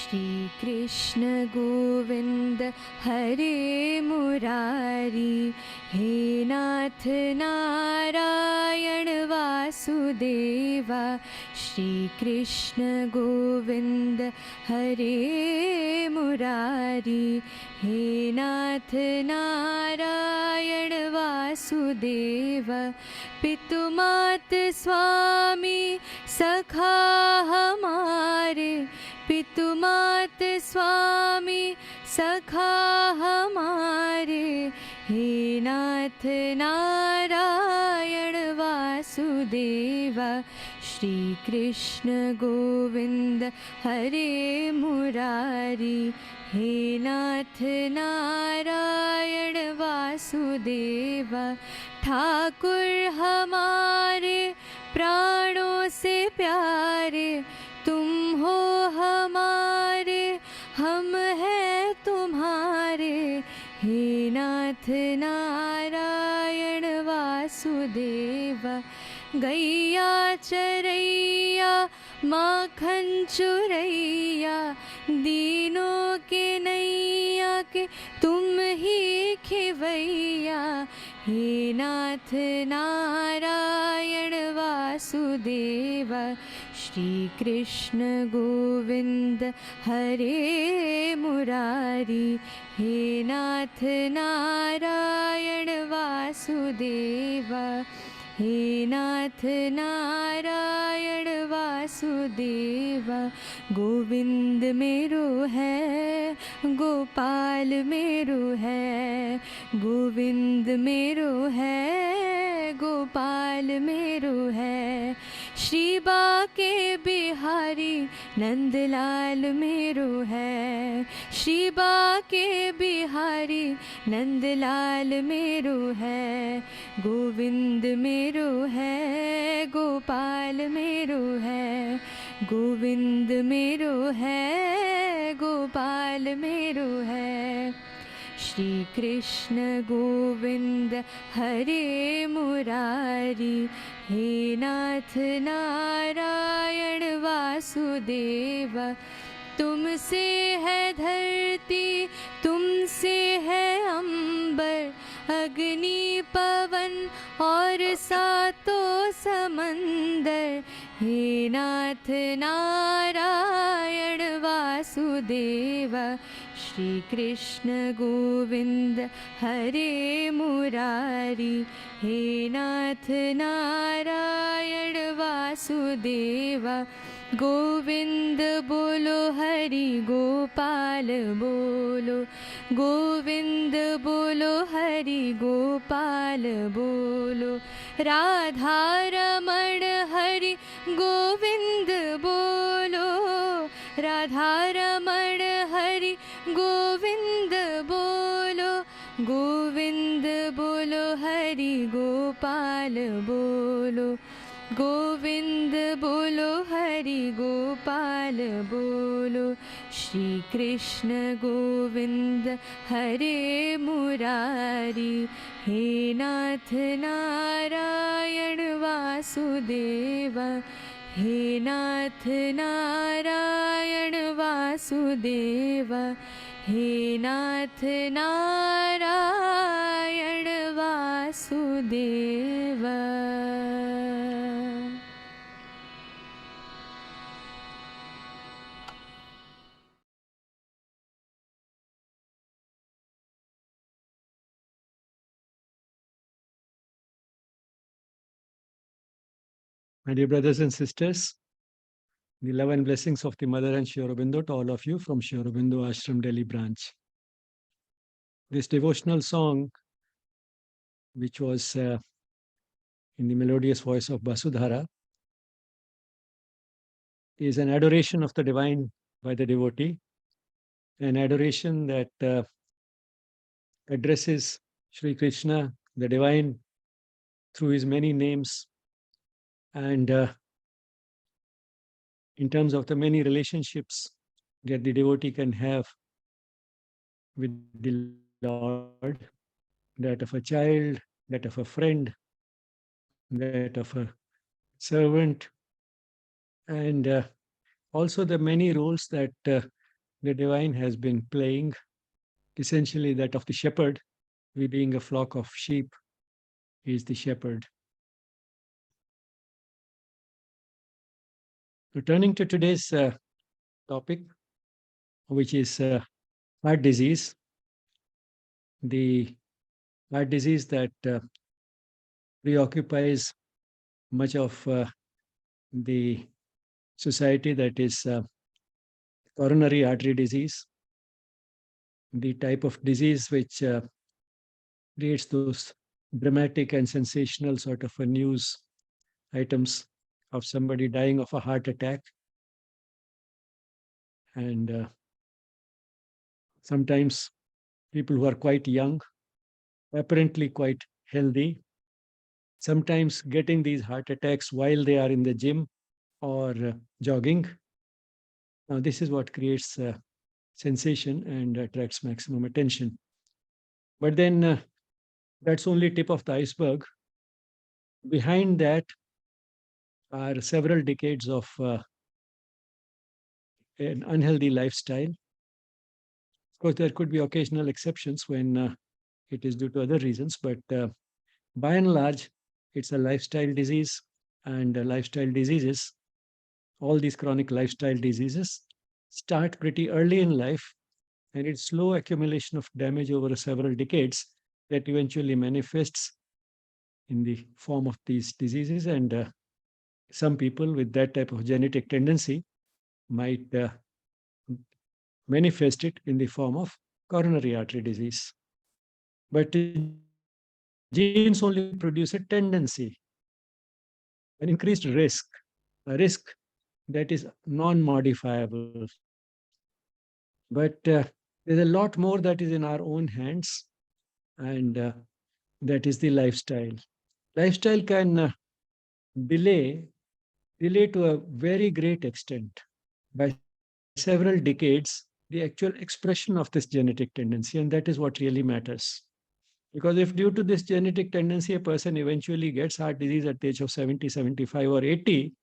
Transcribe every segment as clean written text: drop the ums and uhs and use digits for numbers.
श्री कृष्ण गोविंद हरे मुरारी, हे नाथ नारायण वासुदेवा। श्री कृष्ण गोविंद हरे मुरारी, हे नाथ नारायण वासुदेवा। पितुमात स्वामी सखा हमारे, पितुमात स्वामी सखा हमारे, हे नाथ नारायण वासुदेवा। श्री कृष्ण गोविंद हरे मुरारी, हे नाथ नारायण वासुदेवा। ठाकुर हमारे प्राणों से प्यारे, तुम हो हमारे, हम हैं तुम्हारे, हे नाथ नारायण वासुदेवा। गैया चरैया माखन चुरैया, दीनों के नैया के तुम ही खिवैया, हे नाथ नारायण वासुदेवा। श्री कृष्ण गोविंद हरे मुरारी, हे नाथ नारायण वासुदेवा, हे नाथ नारायण वासुदेवा। गोविंद मेरो है, गोपाल मेरो है, गोविंद मेरो है, गोपाल मेरो है। श्री बाके बिहारी नंदलाल मेरो है, श्री बाके बिहारी नंदलाल मेरो है। गोविंद मेरो है, गोपाल मेरो है, गोविंद मेरो है, गोपाल मेरो है। श्री कृष्ण गोविंद हरे मुरारी, हे नाथ नारायण वासुदेवा। तुमसे है धरती, तुमसे है अंबर, अग्नि पवन और सातों समंदर, हे नाथ नारायण वासुदेवा। श्री कृष्ण गोविंद हरे मुरारी, हे नाथ नारायण वासुदेवा। गोविंद बोलो हरि गोपाल बोलो, गोविंद बोलो हरि गोपाल बोलो। राधा रमण हरि गोविंद बोलो, राधा रमण हरि गोविंद बोलो, गोविंद बोलो हरि गोपाल बोलो, गोविंद बोलो हरि गोपाल बोलो। श्री कृष्ण गोविंद हरे मुरारी, हे नाथ नारायण वासुदेवा, हे नाथ नारायण वासुदेवा, हे नाथ Narayan Vasudeva. My dear brothers and sisters, the love and blessings of the Mother and Sri Aurobindo to all of you from Sri Aurobindo Ashram Delhi branch. This devotional song, which was in the melodious voice of Basudhara, is an adoration of the divine by the devotee, an adoration that addresses Sri Krishna, the divine, through his many names, and in terms of the many relationships that the devotee can have with the Lord, that of a child, that of a friend, that of a servant, and also the many roles that the divine has been playing, essentially that of the shepherd. We being a flock of sheep, he is the shepherd. Returning to today's topic, which is heart disease, the heart disease that preoccupies much of the society, that is coronary artery disease, the type of disease which creates those dramatic and sensational sort of a news items of somebody dying of a heart attack. And sometimes people who are quite young, apparently quite healthy, sometimes getting these heart attacks while they are in the gym or jogging. Now, this is what creates sensation and attracts maximum attention. But then that's only tip of the iceberg. Behind that are several decades of an unhealthy lifestyle. Of course, there could be occasional exceptions when it is due to other reasons, but by and large, it's a lifestyle disease, and lifestyle diseases, all these chronic lifestyle diseases, start pretty early in life, and it's slow accumulation of damage over several decades that eventually manifests in the form of these diseases. And some people with that type of genetic tendency might manifest it in the form of coronary artery disease. But genes only produce a tendency, an increased risk, a risk that is non-modifiable. But there's a lot more that is in our own hands, and that is the lifestyle. Lifestyle can delay delay to a very great extent by several decades the actual expression of this genetic tendency, and that is what really matters. Because if due to this genetic tendency, a person eventually gets heart disease at the age of 70, 75, or 80,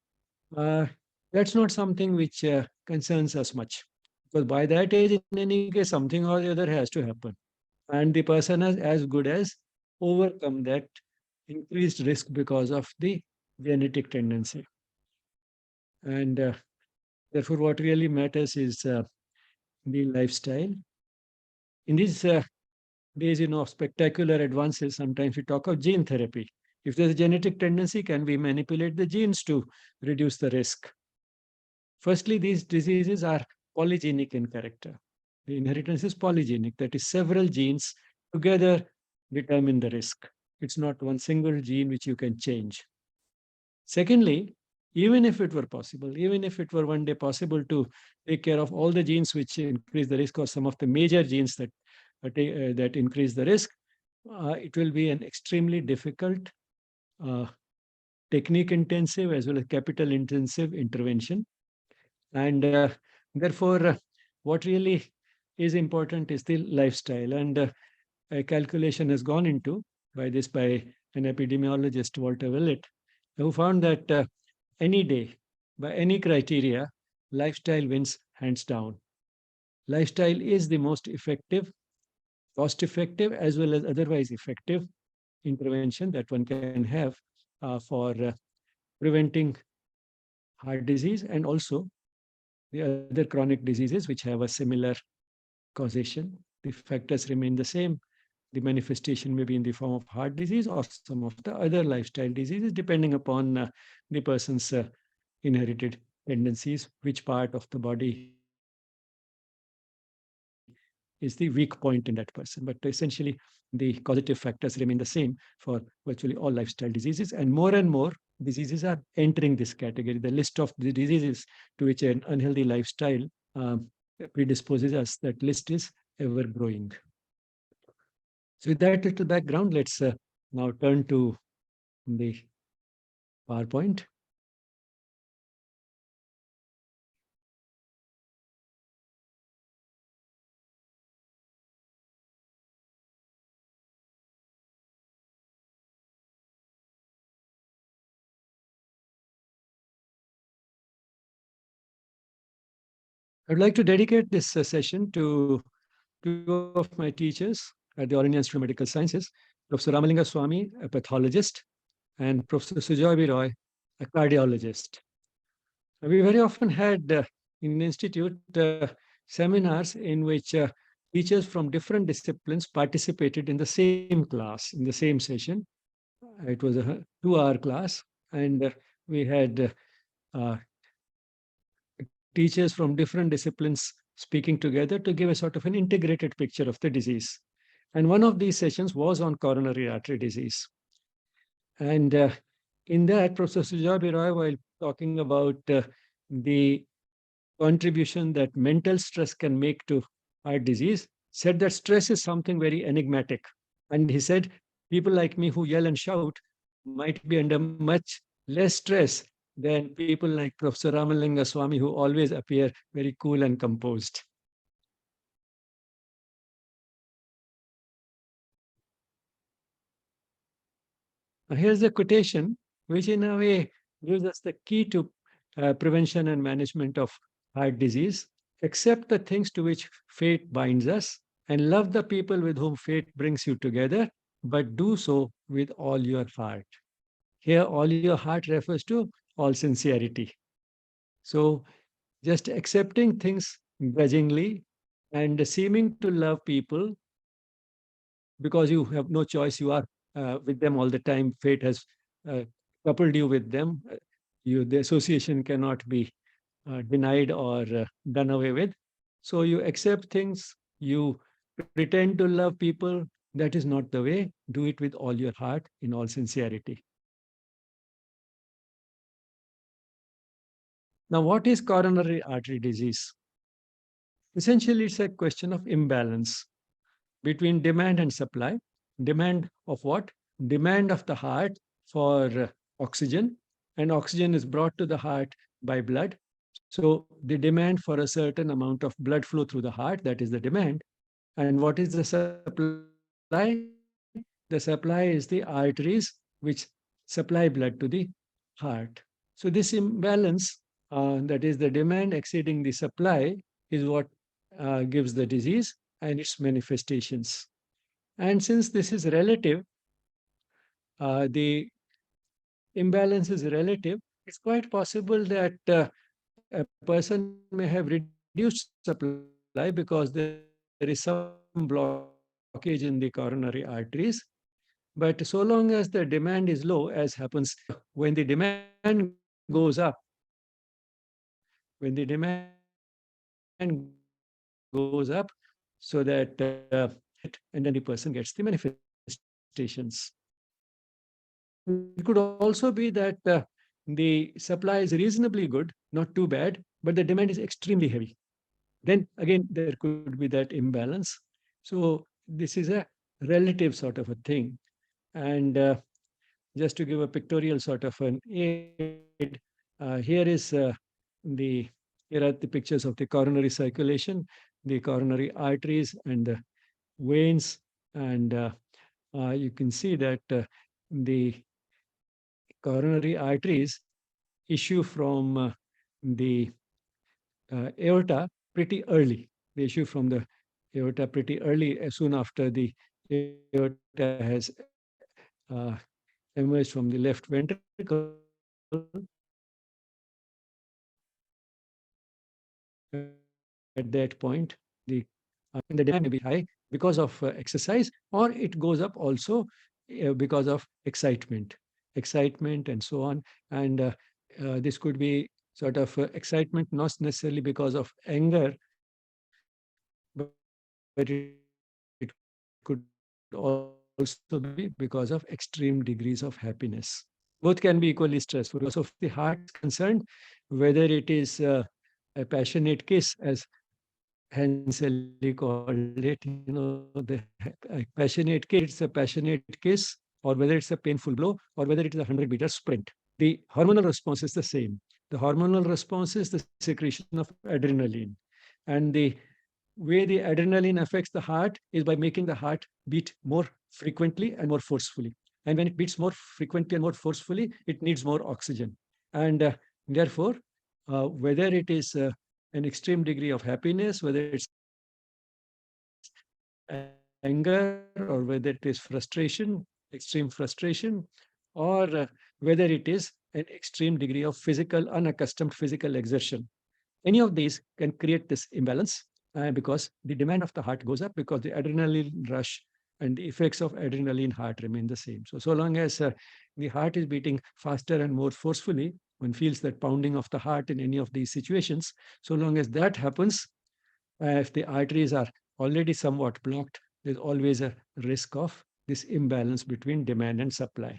uh, that's not something which concerns us much. Because by that age, in any case, something or the other has to happen. And the person has as good as overcome that increased risk because of the genetic tendency. And therefore, what really matters is the lifestyle. In these days, of spectacular advances, sometimes we talk of gene therapy. If there's a genetic tendency, can we manipulate the genes to reduce the risk? Firstly, these diseases are polygenic in character. The inheritance is polygenic, that is, several genes together determine the risk. It's not one single gene which you can change. Secondly, even if it were possible, even if it were one day possible to take care of all the genes which increase the risk, or some of the major genes that increase the risk, it will be an extremely difficult, uh, technique intensive as well as capital intensive intervention. And therefore, what really is important is the lifestyle. And a calculation has gone into by an epidemiologist, Walter Willett, who found that any day, by any criteria, lifestyle wins hands down. Lifestyle is the most effective, cost effective, as well as otherwise effective intervention that one can have for preventing heart disease and also the other chronic diseases which have a similar causation. The factors remain the same. The manifestation may be in the form of heart disease or some of the other lifestyle diseases, depending upon the person's inherited tendencies, which part of the body is the weak point in that person. But essentially, the causative factors remain the same for virtually all lifestyle diseases. And more diseases are entering this category. The list of the diseases to which an unhealthy lifestyle predisposes us, that list is ever growing. So, with that little background, let's now turn to the PowerPoint. I'd like to dedicate this session to two of my teachers at the All India Institute of Medical Sciences, Professor Ramalinga Swami, a pathologist, and Professor Sujoy Roy, a cardiologist. We very often had in the institute seminars in which teachers from different disciplines participated in the same class, in the same session. It was a 2-hour class, and we had teachers from different disciplines speaking together to give a sort of an integrated picture of the disease. And one of these sessions was on coronary artery disease. And in that, Professor Sujoy Roy, while talking about the contribution that mental stress can make to heart disease, said that stress is something very enigmatic. And he said, people like me who yell and shout might be under much less stress than people like Professor Ramalinga Swami, who always appear very cool and composed. Now, here's a quotation, which in a way gives us the key to prevention and management of heart disease. Accept the things to which fate binds us and love the people with whom fate brings you together, but do so with all your heart. Here, all your heart refers to all sincerity. So, just accepting things grudgingly and seeming to love people because you have no choice, you are with them all the time. Fate has uh, coupled you with them. The association cannot be denied or done away with. So you accept things, you pretend to love people. That is not the way. Do it with all your heart, in all sincerity. Now, what is coronary artery disease? Essentially, it's a question of imbalance between demand and supply. Demand of what? Demand of the heart for oxygen, and oxygen is brought to the heart by blood. So the demand for a certain amount of blood flow through the heart, that is the demand. And what is the supply? The supply is the arteries which supply blood to the heart. So this imbalance, that is the demand exceeding the supply, is what gives the disease and its manifestations. And since this is relative, the imbalance is relative, it's quite possible that a person may have reduced supply because there is some blockage in the coronary arteries. But so long as the demand is low, as happens when the demand goes up, when the demand goes up, so that and then the person gets the manifestations. It could also be that the supply is reasonably good, not too bad, but the demand is extremely heavy. Then again, there could be that imbalance. So this is a relative sort of a thing. And just to give a pictorial sort of an aid, here is the here are the pictures of the coronary circulation, the coronary arteries and the veins, and you can see that the coronary arteries issue from the aorta pretty early. They issue from the aorta pretty early, soon after the aorta has uh, emerged from the left ventricle. At that point, the and the demand may be high because of exercise, or it goes up also because of excitement, and so on. And this could be sort of excitement, not necessarily because of anger, but it could also be because of extreme degrees of happiness. Both can be equally stressful. As far as the heart is concerned, whether it is a passionate kiss, as Hansel called it, the passionate kiss, or whether it's a passionate kiss, or whether it's a painful blow, or whether it is a 100-meter sprint. The hormonal response is the same. The hormonal response is the secretion of adrenaline. And the way the adrenaline affects the heart is by making the heart beat more frequently and more forcefully. And when it beats more frequently and more forcefully, it needs more oxygen. And therefore, whether it is an extreme degree of happiness, whether it's anger or whether it is frustration, extreme frustration, or whether it is an extreme degree of unaccustomed physical exertion. Any of these can create this imbalance because the demand of the heart goes up because the adrenaline rush and the effects of adrenaline heart remain the same. So long as the heart is beating faster and more forcefully, one feels that pounding of the heart in any of these situations. So long as that happens, if the arteries are already somewhat blocked, there's always a risk of this imbalance between demand and supply.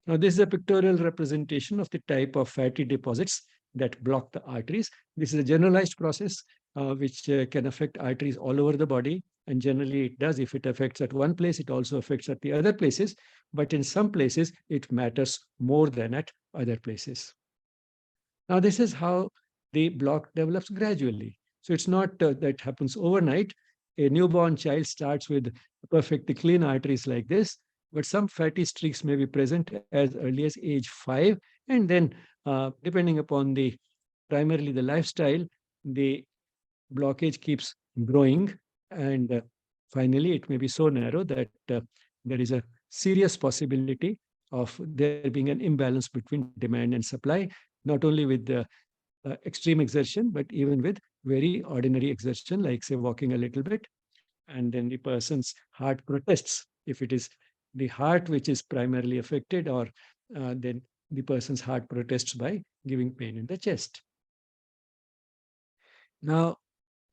Now, this is a pictorial representation of the type of fatty deposits that block the arteries. This is a generalized process which can affect arteries all over the body. And generally, it does. If it affects at one place, it also affects at the other places. But in some places, it matters more than at other places. Now, this is how the block develops gradually. So it's not that happens overnight. A newborn child starts with perfectly clean arteries like this, but some fatty streaks may be present as early as age 5. And then, depending upon primarily the lifestyle, the blockage keeps growing. And finally, it may be so narrow that there is a serious possibility of there being an imbalance between demand and supply, not only with the extreme exertion, but even with very ordinary exertion, like, say, walking a little bit. And then the person's heart protests. If it is the heart which is primarily affected, or then the person's heart protests by giving pain in the chest. Now,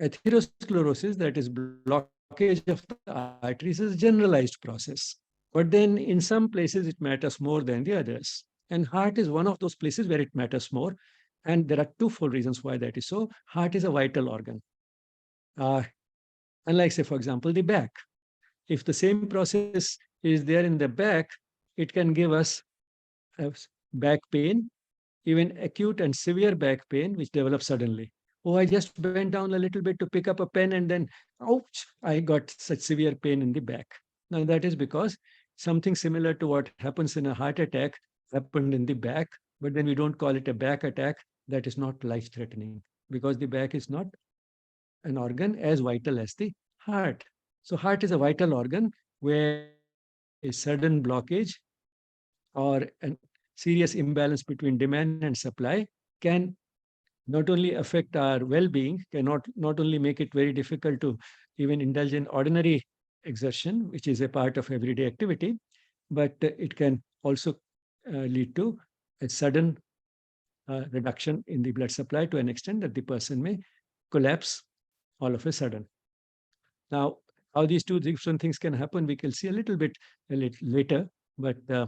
atherosclerosis, that is blockage of the arteries, is a generalized process. But then in some places, it matters more than the others. And heart is one of those places where it matters more. And there are twofold reasons why that is so. Heart is a vital organ. Uh, Unlike, say, for example, the back. If the same process is there in the back, it can give us back pain, even acute and severe back pain, which develops suddenly. Oh, I just bent down a little bit to pick up a pen and then, ouch, I got such severe pain in the back. Now, that is because something similar to what happens in a heart attack happened in the back, but then we don't call it a back attack. That is not life threatening because the back is not an organ as vital as the heart. So, heart is a vital organ where a sudden blockage or a serious imbalance between demand and supply can not only affect our well-being, cannot not only make it very difficult to even indulge in ordinary exertion, which is a part of everyday activity, but it can also lead to a sudden reduction in the blood supply to an extent that the person may collapse all of a sudden. Now, how these two different things can happen, we can see a little later, but uh,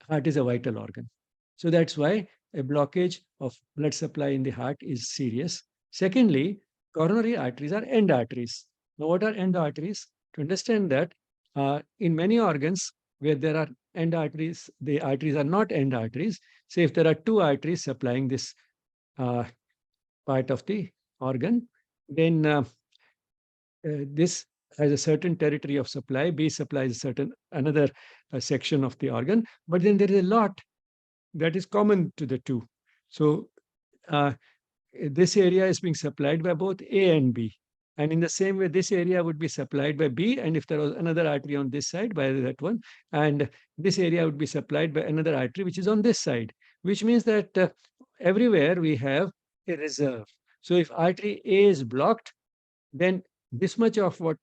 heart is a vital organ. So that's why a blockage of blood supply in the heart is serious. Secondly, coronary arteries are end arteries. Now, what are end arteries? To understand that, in many organs where there are end arteries, the arteries are not end arteries. Say if there are two arteries supplying this uh, part of the organ, then this has a certain territory of supply. B supplies a certain another section of the organ, but then there is a lot that is common to the two. So uh, this area is being supplied by both A and B. And in the same way, this area would be supplied by B. And if there was another artery on this side, by that one, and this area would be supplied by another artery, which is on this side, which means that everywhere we have a reserve. So if artery A is blocked, then this much of what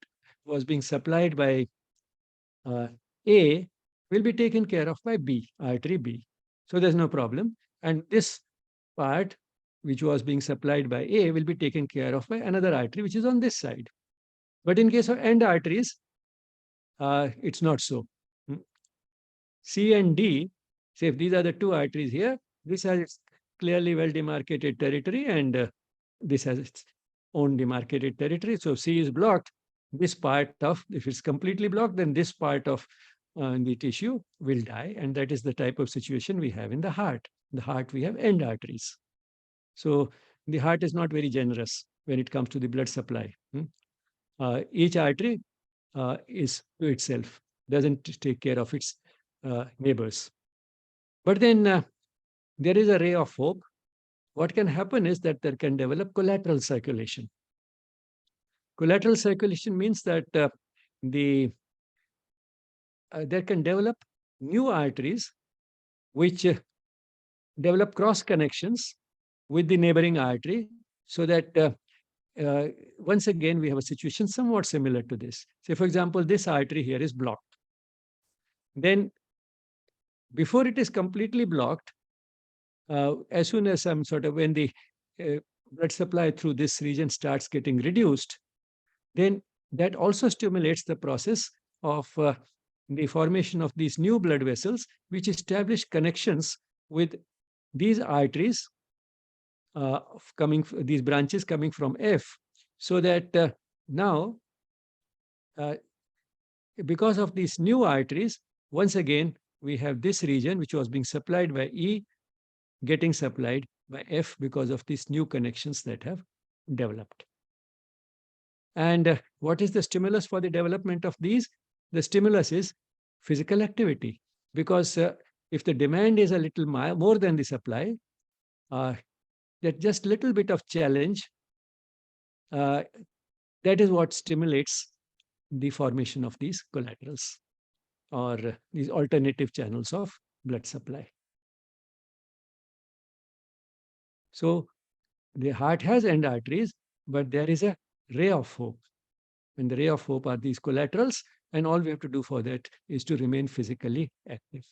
was being supplied by uh, A will be taken care of by B, artery B. So there's no problem. And this part, which was being supplied by A, will be taken care of by another artery, which is on this side. But in case of end arteries, it's not so. C and D, say if these are the two arteries here, this has its clearly well demarcated territory, and this has its own demarcated territory. So C is blocked. This part of, if it's completely blocked, then this part of the tissue will die. And that is the type of situation we have in the heart. In the heart, we have end arteries. So the heart is not very generous when it comes to the blood supply. Each artery is to itself, doesn't take care of its neighbors. But then there is a ray of hope. what can happen is that there can develop collateral circulation. Collateral circulation means that there can develop new arteries which develop cross connections with the neighboring artery, so that once again we have a situation somewhat similar to this. Say, for example, this artery here is blocked. Then, before it is completely blocked, as soon as when the blood supply through this region starts getting reduced, then that also stimulates the process of the formation of these new blood vessels, which establish connections with these arteries these branches coming from F, so that now, because of these new arteries, once again, we have this region which was being supplied by E getting supplied by F because of these new connections that have developed. And what is the stimulus for the development of these? The stimulus is physical activity, because if the demand is a little more than the supply, that just little bit of challenge, that is what stimulates the formation of these collaterals, or these alternative channels of blood supply. So the heart has end arteries, but there is a ray of hope. And the ray of hope are these collaterals, and all we have to do for that is to remain physically active.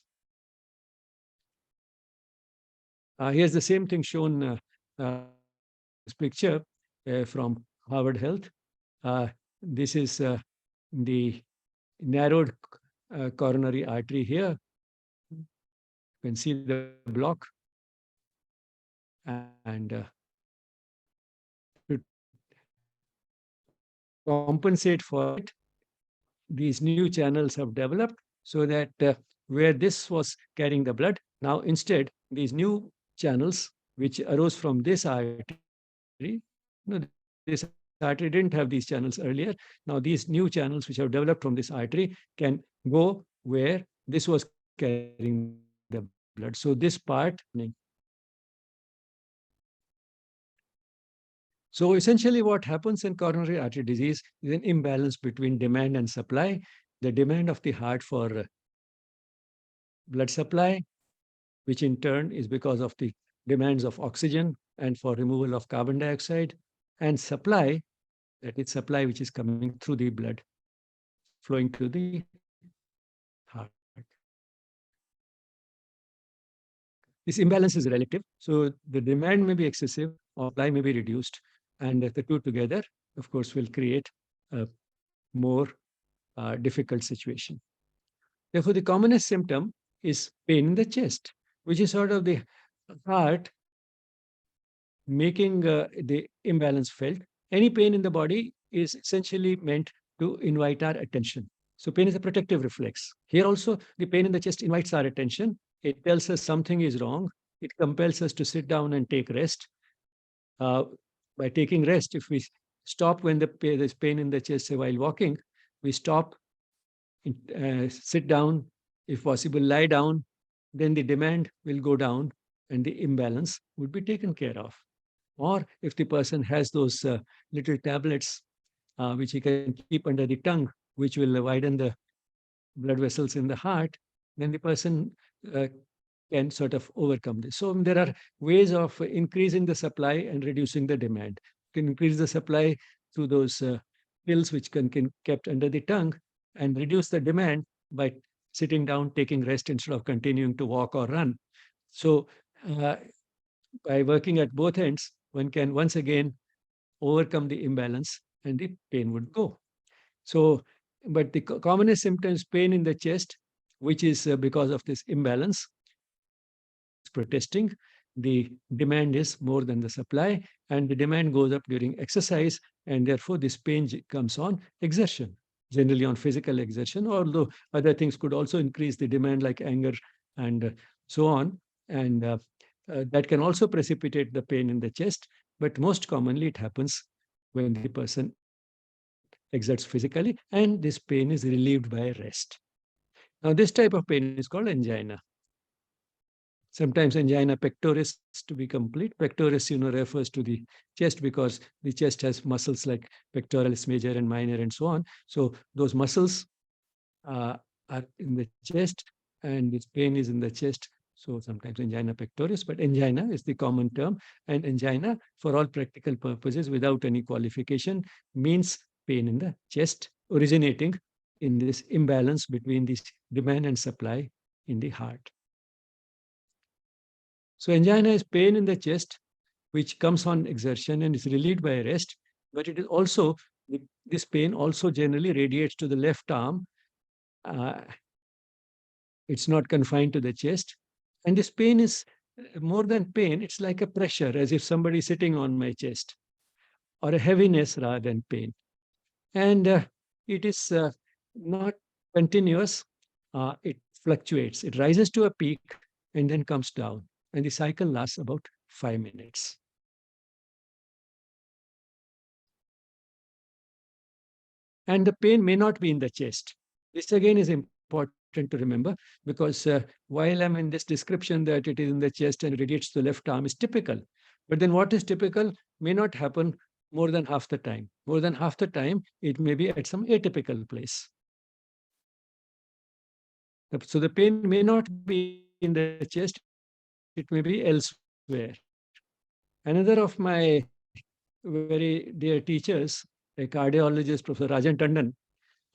Here's the same thing shown this picture from Harvard Health. This is the narrowed coronary artery here. You can see the block. And to compensate for it, these new channels have developed, so that where this was carrying the blood, now instead these new channels which arose from this artery, this artery didn't have these channels earlier. Now these new channels which have developed from this artery can go where this was carrying the blood. So this part, so essentially what happens in coronary artery disease is an imbalance between demand and supply. The demand of the heart for blood supply, which in turn is because of the demands of oxygen and for removal of carbon dioxide, and supply, that is supply which is coming through the blood, flowing to the heart. This imbalance is relative, so the demand may be excessive or supply may be reduced, and the two together, of course, will create a more difficult situation. Therefore, the commonest symptom is pain in the chest, which is sort of the heart making the imbalance felt. Any pain in the body is essentially meant to invite our attention. So pain is a protective reflex. Here also, the pain in the chest invites our attention. It tells us something is wrong. It compels us to sit down and take rest. By taking rest, if we stop when there's pain in the chest, say while walking, we stop, sit down, if possible, lie down, then the demand will go down and the imbalance would be taken care of. Or if the person has those little tablets which he can keep under the tongue, which will widen the blood vessels in the heart, then the person can sort of overcome this. So there are ways of increasing the supply and reducing the demand. You can increase the supply through those pills which can kept under the tongue, and reduce the demand by sitting down, taking rest instead of continuing to walk or run. So by working at both ends, one can once again overcome the imbalance and the pain would go. So, but the commonest symptom is pain in the chest, which is because of this imbalance. Protesting, the demand is more than the supply, and the demand goes up during exercise, and therefore this pain comes on exertion, generally on physical exertion, although other things could also increase the demand like anger and so on. And that can also precipitate the pain in the chest, but most commonly it happens when the person exerts physically, and this pain is relieved by rest. Now, this type of pain is called angina. Sometimes angina pectoris to be complete. Pectoris, refers to the chest because the chest has muscles like pectoralis major and minor and so on. So those muscles are in the chest and this pain is in the chest. So sometimes angina pectoris, but angina is the common term. And angina, for all practical purposes, without any qualification, means pain in the chest originating in this imbalance between the demand and supply in the heart. So angina is pain in the chest, which comes on exertion and is relieved by rest. But it is also, this pain also generally radiates to the left arm. It's not confined to the chest. And this pain is more than pain, it's like a pressure, as if somebody is sitting on my chest, or a heaviness rather than pain. And it is not continuous, it fluctuates. It rises to a peak and then comes down. And the cycle lasts about 5 minutes. And the pain may not be in the chest. This again is important to remember because while I'm in this description that it is in the chest and radiates to the left arm is typical. But then what is typical may not happen more than half the time. More than half the time, it may be at some atypical place. So the pain may not be in the chest, it may be elsewhere. Another of my very dear teachers, a cardiologist, Professor Rajan Tandon,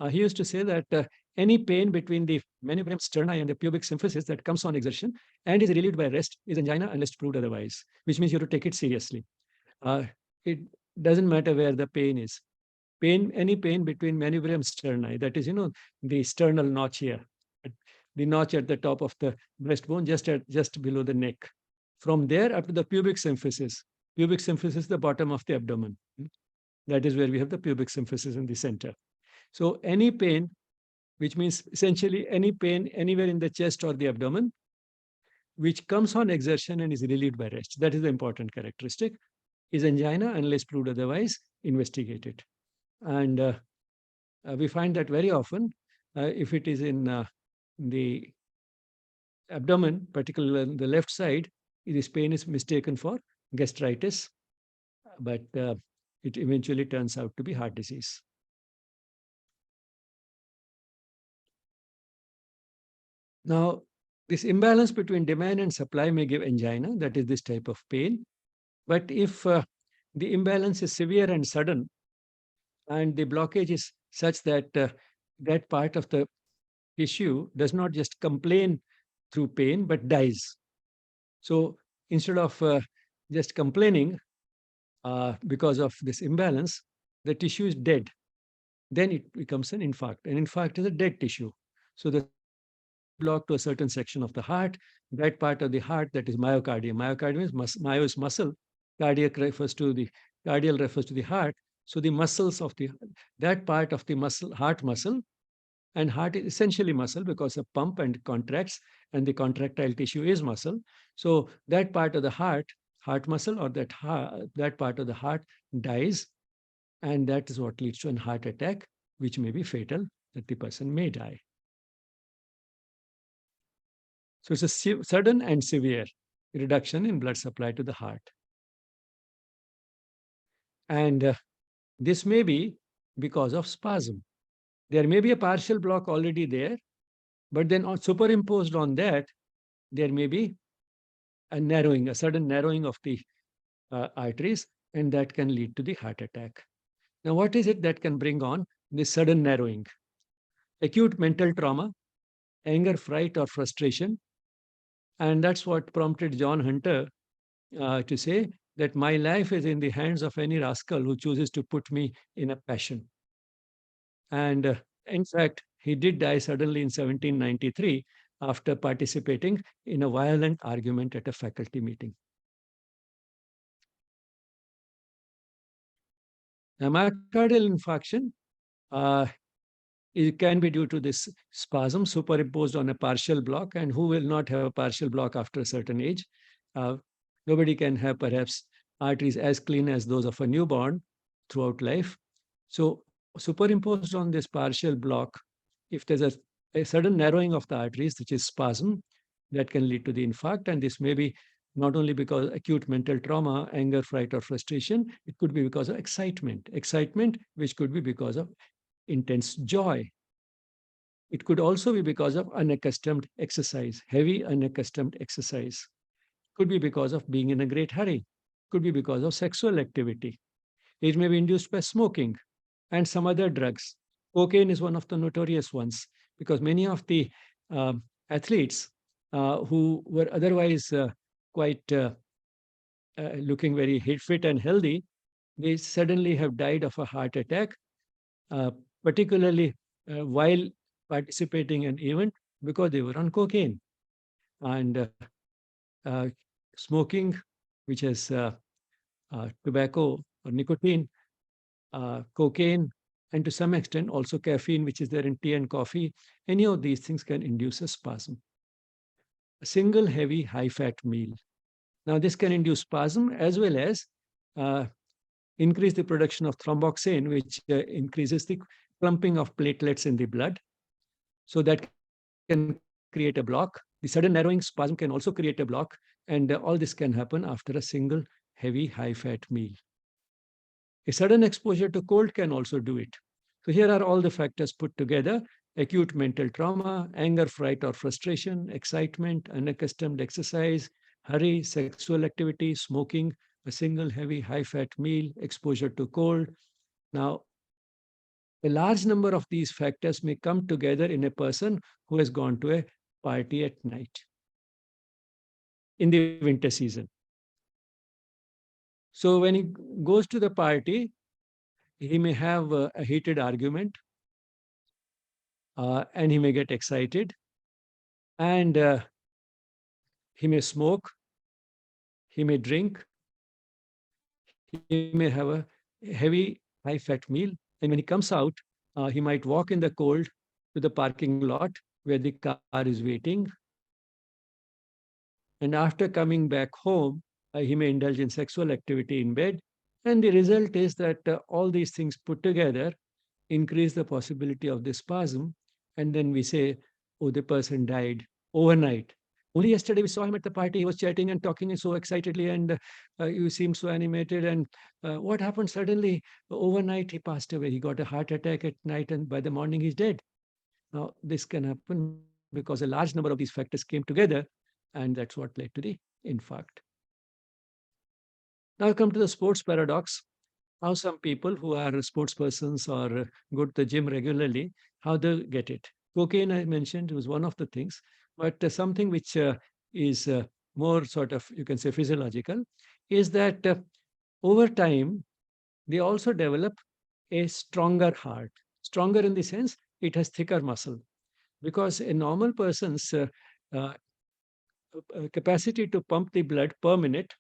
he used to say that any pain between the manubrium sterni and the pubic symphysis that comes on exertion and is relieved by rest is angina unless proved otherwise, which means you have to take it seriously. It doesn't matter where the pain is. Any pain between manubrium sterni, that is, the sternal notch here, the notch at the top of the breastbone, just below the neck. From there up to the pubic symphysis. Pubic symphysis is the bottom of the abdomen. That is where we have the pubic symphysis in the center. So any pain, which means essentially any pain anywhere in the chest or the abdomen, which comes on exertion and is relieved by rest. That is the important characteristic. Is angina unless proved otherwise, investigate it. And we find that very often, if it is in the abdomen, particularly on the left side, this pain is mistaken for gastritis, but it eventually turns out to be heart disease. Now, this imbalance between demand and supply may give angina, that is this type of pain. But if the imbalance is severe and sudden, and the blockage is such that that part of the tissue does not just complain through pain, but dies. So instead of just complaining because of this imbalance, the tissue is dead. Then it becomes an infarct. An infarct is a dead tissue. So the block to a certain section of the heart, that part of the heart that is myocardium. Myocardium is myo is muscle, cardiac refers to the cardial refers to the heart. So the muscles of that part of the muscle, heart muscle, and heart is essentially muscle because a pump and contracts, and the contractile tissue is muscle. So that part of the heart muscle, or that part of the heart dies, and that is what leads to a heart attack, which may be fatal, that the person may die. So it's a sudden and severe reduction in blood supply to the heart. And this may be because of spasm. There may be a partial block already there, but then superimposed on that, there may be a sudden narrowing of the arteries, and that can lead to the heart attack. Now, what is it that can bring on this sudden narrowing? Acute mental trauma, anger, fright, or frustration. And that's what prompted John Hunter to say that my life is in the hands of any rascal who chooses to put me in a passion. And in fact, he did die suddenly in 1793 after participating in a violent argument at a faculty meeting. Now, myocardial infarction, it can be due to this spasm superimposed on a partial block, and who will not have a partial block after a certain age? Nobody can have perhaps arteries as clean as those of a newborn throughout life. So superimposed on this partial block, if there's a sudden narrowing of the arteries, which is spasm, that can lead to the infarct. And this may be not only because acute mental trauma, anger, fright, or frustration, it could be because of excitement, which could be because of intense joy. It could also be because of unaccustomed exercise, heavy unaccustomed exercise. Could be because of being in a great hurry. Could be because of sexual activity. It may be induced by smoking and some other drugs. Cocaine is one of the notorious ones because many of the uh, athletes who were otherwise quite looking very fit and healthy, they suddenly have died of a heart attack, uh, particularly while participating in an event because they were on cocaine. And uh, smoking, which is tobacco or nicotine, cocaine, and to some extent also caffeine, which is there in tea and coffee, any of these things can induce a spasm. A single heavy high fat meal. Now, this can induce spasm as well as uh, increase the production of thromboxane, which increases the clumping of platelets in the blood. So that can create a block. The sudden narrowing spasm can also create a block. And all this can happen after a single heavy high fat meal. A sudden exposure to cold can also do it. So here are all the factors put together: acute mental trauma, anger, fright, or frustration, excitement, unaccustomed exercise, hurry, sexual activity, smoking, a single heavy high fat meal, exposure to cold. Now, a large number of these factors may come together in a person who has gone to a party at night in the winter season. So when he goes to the party, he may have a heated argument and he may get excited and he may smoke, he may drink, he may have a heavy high fat meal. And when he comes out, he might walk in the cold to the parking lot where the car is waiting. And after coming back home, he may indulge in sexual activity in bed. And the result is that all these things put together increase the possibility of the spasm. And then we say, oh, the person died overnight. Only yesterday we saw him at the party. He was chatting and talking so excitedly, and you seemed so animated. And what happened suddenly? Overnight, he passed away. He got a heart attack at night, and by the morning, he's dead. Now, this can happen because a large number of these factors came together, and that's what led to the infarct. Now, I come to the sports paradox. How some people who are sports persons or go to the gym regularly, how they get it. Cocaine, I mentioned, was one of the things, but something which is more sort of, you can say, physiological, is that over time, they also develop a stronger heart. Stronger in the sense it has thicker muscle, because a normal person's uh, capacity to pump the blood per minute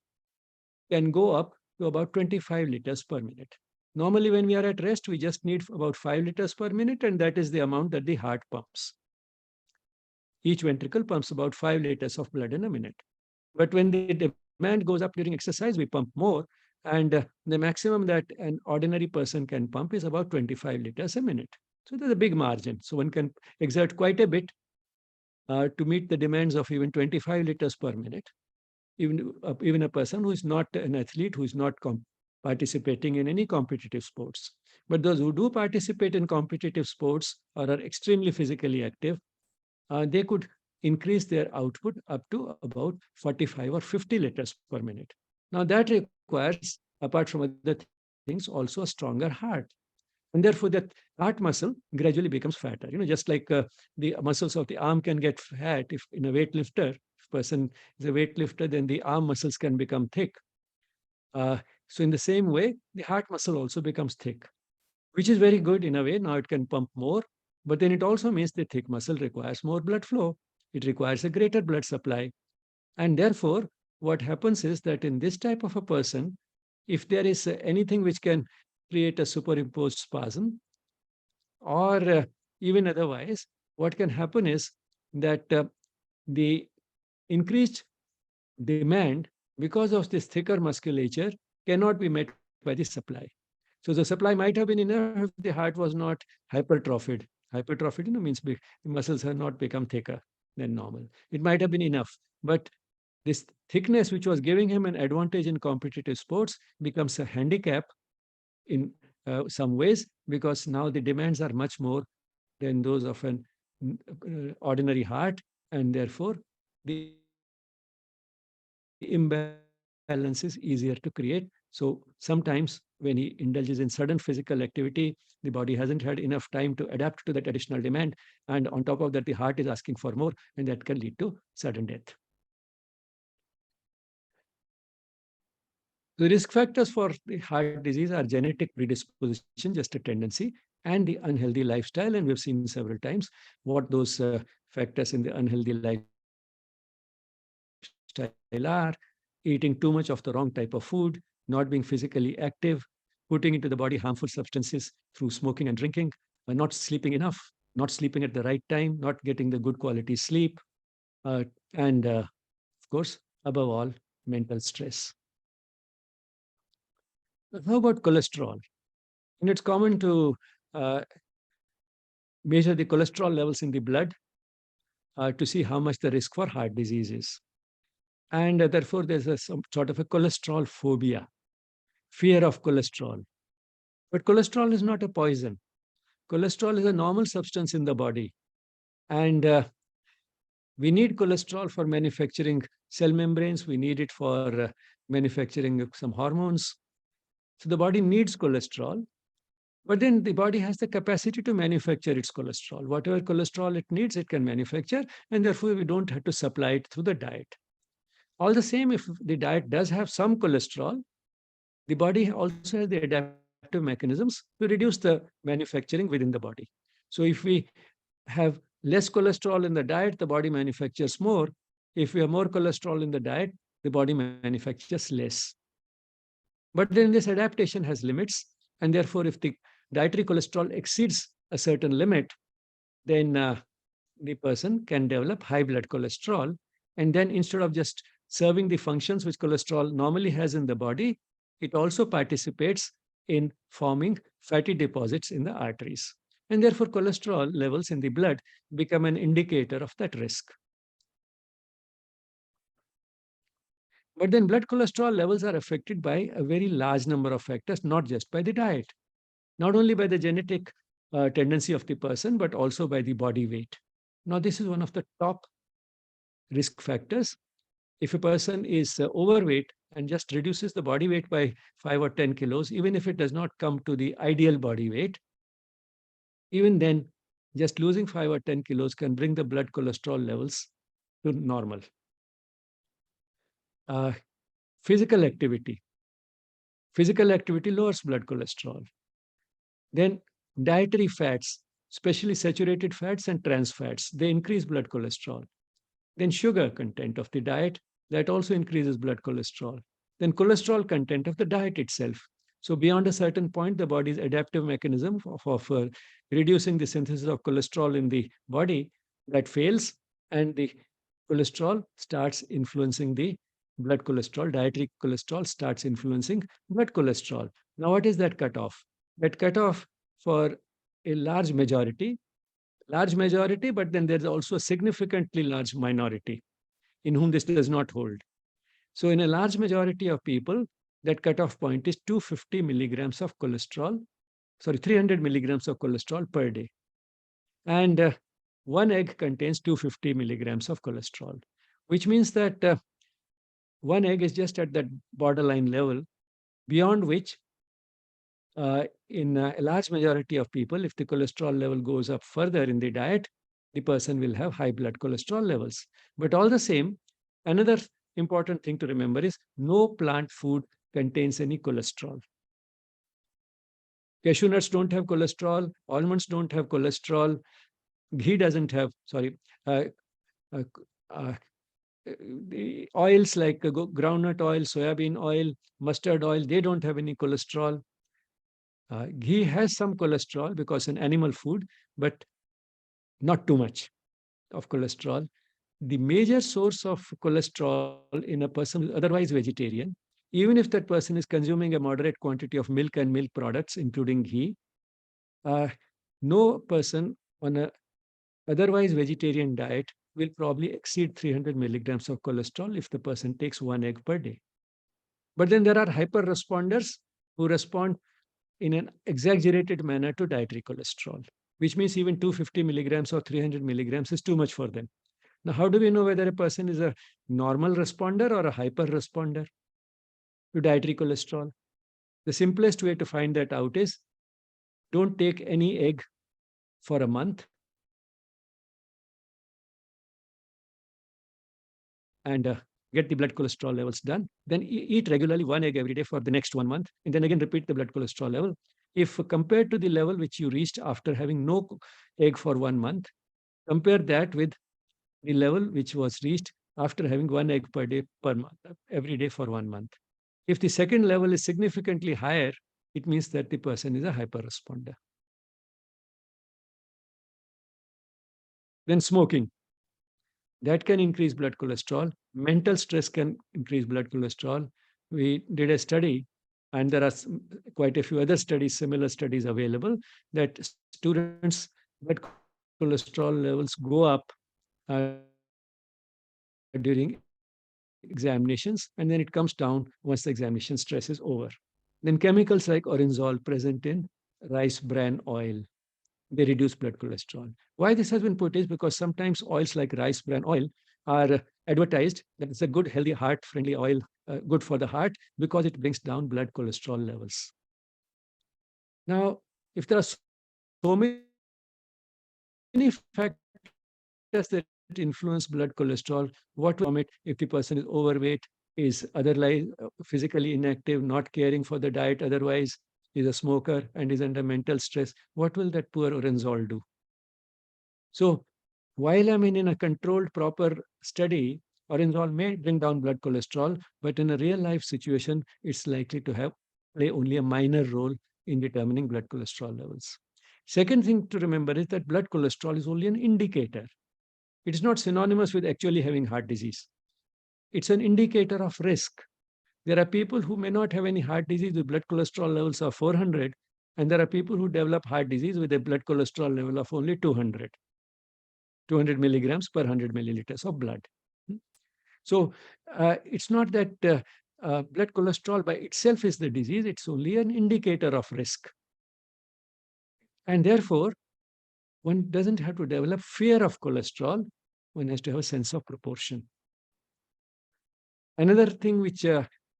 can go up to about 25 liters per minute. Normally, when we are at rest, we just need about 5 liters per minute, and that is the amount that the heart pumps. Each ventricle pumps about 5 liters of blood in a minute. But when the demand goes up during exercise, we pump more. And the maximum that an ordinary person can pump is about 25 liters a minute. So there's a big margin. So one can exert quite a bit to meet the demands of even 25 liters per minute. Even a person who is not an athlete, who is not participating in any competitive sports. But those who do participate in competitive sports or are extremely physically active, they could increase their output up to about 45 or 50 liters per minute. Now that requires, apart from other things, also a stronger heart. And therefore that heart muscle gradually becomes fatter. Just like the muscles of the arm can get fat if in a weightlifter, if a person is a weightlifter, then the arm muscles can become thick. So in the same way, the heart muscle also becomes thick, which is very good in a way. Now it can pump more, but then it also means the thick muscle requires more blood flow. It requires a greater blood supply. And therefore, what happens is that in this type of a person, if there is anything which can create a superimposed spasm, or even otherwise, what can happen is that the increased demand because of this thicker musculature cannot be met by the supply. So the supply might have been enough if the heart was not hypertrophied. Hypertrophied means the muscles have not become thicker. than normal. It might have been enough, but this thickness, which was giving him an advantage in competitive sports, becomes a handicap in some ways, because now the demands are much more than those of an ordinary heart, and therefore the imbalance is easier to create. So sometimes when he indulges in sudden physical activity, the body hasn't had enough time to adapt to that additional demand, and on top of that, the heart is asking for more, and that can lead to sudden death. The risk factors for the heart disease are genetic predisposition, just a tendency, and the unhealthy lifestyle. And we've seen several times what those factors in the unhealthy lifestyle are: eating too much of the wrong type of food, not being physically active, putting into the body harmful substances through smoking and drinking, not sleeping enough, not sleeping at the right time, not getting the good quality sleep, and of course, above all, mental stress. How about cholesterol? And it's common to uh, measure the cholesterol levels in the blood to see how much the risk for heart disease is. And therefore, there's some sort of a cholesterol phobia, fear of cholesterol. But cholesterol is not a poison. Cholesterol is a normal substance in the body. And we need cholesterol for manufacturing cell membranes. We need it for manufacturing some hormones. So the body needs cholesterol. But then the body has the capacity to manufacture its cholesterol. Whatever cholesterol it needs, it can manufacture, and therefore we don't have to supply it through the diet. All the same, if the diet does have some cholesterol, the body also has the adaptive mechanisms to reduce the manufacturing within the body. So if we have less cholesterol in the diet, the body manufactures more. If we have more cholesterol in the diet, the body manufactures less. But then this adaptation has limits, and therefore, if the dietary cholesterol exceeds a certain limit, then the person can develop high blood cholesterol. And then instead of just serving the functions which cholesterol normally has in the body, it also participates in forming fatty deposits in the arteries. And therefore, cholesterol levels in the blood become an indicator of that risk. But then blood cholesterol levels are affected by a very large number of factors, not just by the diet, not only by the genetic tendency of the person, but also by the body weight. Now, this is one of the top risk factors. If a person is overweight and just reduces the body weight by 5 or 10 kilos, even if it does not come to the ideal body weight, even then, just losing 5 or 10 kilos can bring the blood cholesterol levels to normal. Uh, physical activity. Physical activity lowers blood cholesterol. Then dietary fats, especially saturated fats and trans fats, they increase blood cholesterol. Then sugar content of the diet, that also increases blood cholesterol. Then cholesterol content of the diet itself. So beyond a certain point, the body's adaptive mechanism of reducing the synthesis of cholesterol in the body, that fails, and the cholesterol starts influencing the blood cholesterol. Dietary cholesterol starts influencing blood cholesterol. Now, what is that cutoff? That cutoff for a large majority, but then there's also a significantly large minority in whom this does not hold. So in a large majority of people, that cutoff point is 250 milligrams of cholesterol, 300 milligrams of cholesterol per day. And one egg contains 250 milligrams of cholesterol, which means that one egg is just at that borderline level, beyond which in a large majority of people, if the cholesterol level goes up further in the diet, the person will have high blood cholesterol levels. But all the same, another important thing to remember is no plant food contains any cholesterol. Cashew nuts don't have cholesterol, almonds don't have cholesterol, ghee doesn't have, uh, uh, uh, the oils like groundnut oil, soybean oil, mustard oil, they don't have any cholesterol. Ghee has some cholesterol because an animal food, but not too much of cholesterol. The major source of cholesterol in a person who is otherwise vegetarian, even if that person is consuming a moderate quantity of milk and milk products, including ghee, uh, no person on a otherwise vegetarian diet will probably exceed 300 milligrams of cholesterol if the person takes 1 egg per day. But then there are hyper responders who respond in an exaggerated manner to dietary cholesterol, which means even 250 milligrams or 300 milligrams is too much for them. Now, how do we know whether a person is a normal responder or a hyper responder to dietary cholesterol? The simplest way to find that out is don't take any egg for a month and get the blood cholesterol levels done. Then eat regularly 1 egg every day for the next 1 month, and then again repeat the blood cholesterol level. If compared to the level which you reached after having no egg for 1 month, compare that with the level which was reached after having 1 egg per day per month, every day for 1 month. If the second level is significantly higher, it means that the person is a hyperresponder. Then smoking. That can increase blood cholesterol. Mental stress can increase blood cholesterol. We did a study, and there are quite a few other studies, similar studies available, that students' blood cholesterol levels go up during examinations, and then it comes down once the examination stress is over. Then chemicals like oranzol present in rice bran oil, they reduce blood cholesterol. Why this has been put is because sometimes oils like rice bran oil are advertised that it's a good, healthy, heart-friendly oil, good for the heart, because it brings down blood cholesterol levels. Now, if there are so many factors that influence blood cholesterol, what will it if the person is overweight, is otherwise physically inactive, not caring for the diet, otherwise is a smoker and is under mental stress? What will that poor oranzol do? So while I'm in a controlled, proper study, oranzol may bring down blood cholesterol, but in a real life situation, it's likely to play only a minor role in determining blood cholesterol levels. Second thing to remember is that blood cholesterol is only an indicator. It is not synonymous with actually having heart disease. It's an indicator of risk. There are people who may not have any heart disease with blood cholesterol levels of 400, and there are people who develop heart disease with a blood cholesterol level of only 200 milligrams per 100 milliliters of blood. So it's not that blood cholesterol by itself is the disease, it's only an indicator of risk. And therefore, one doesn't have to develop fear of cholesterol, one has to have a sense of proportion. Another thing which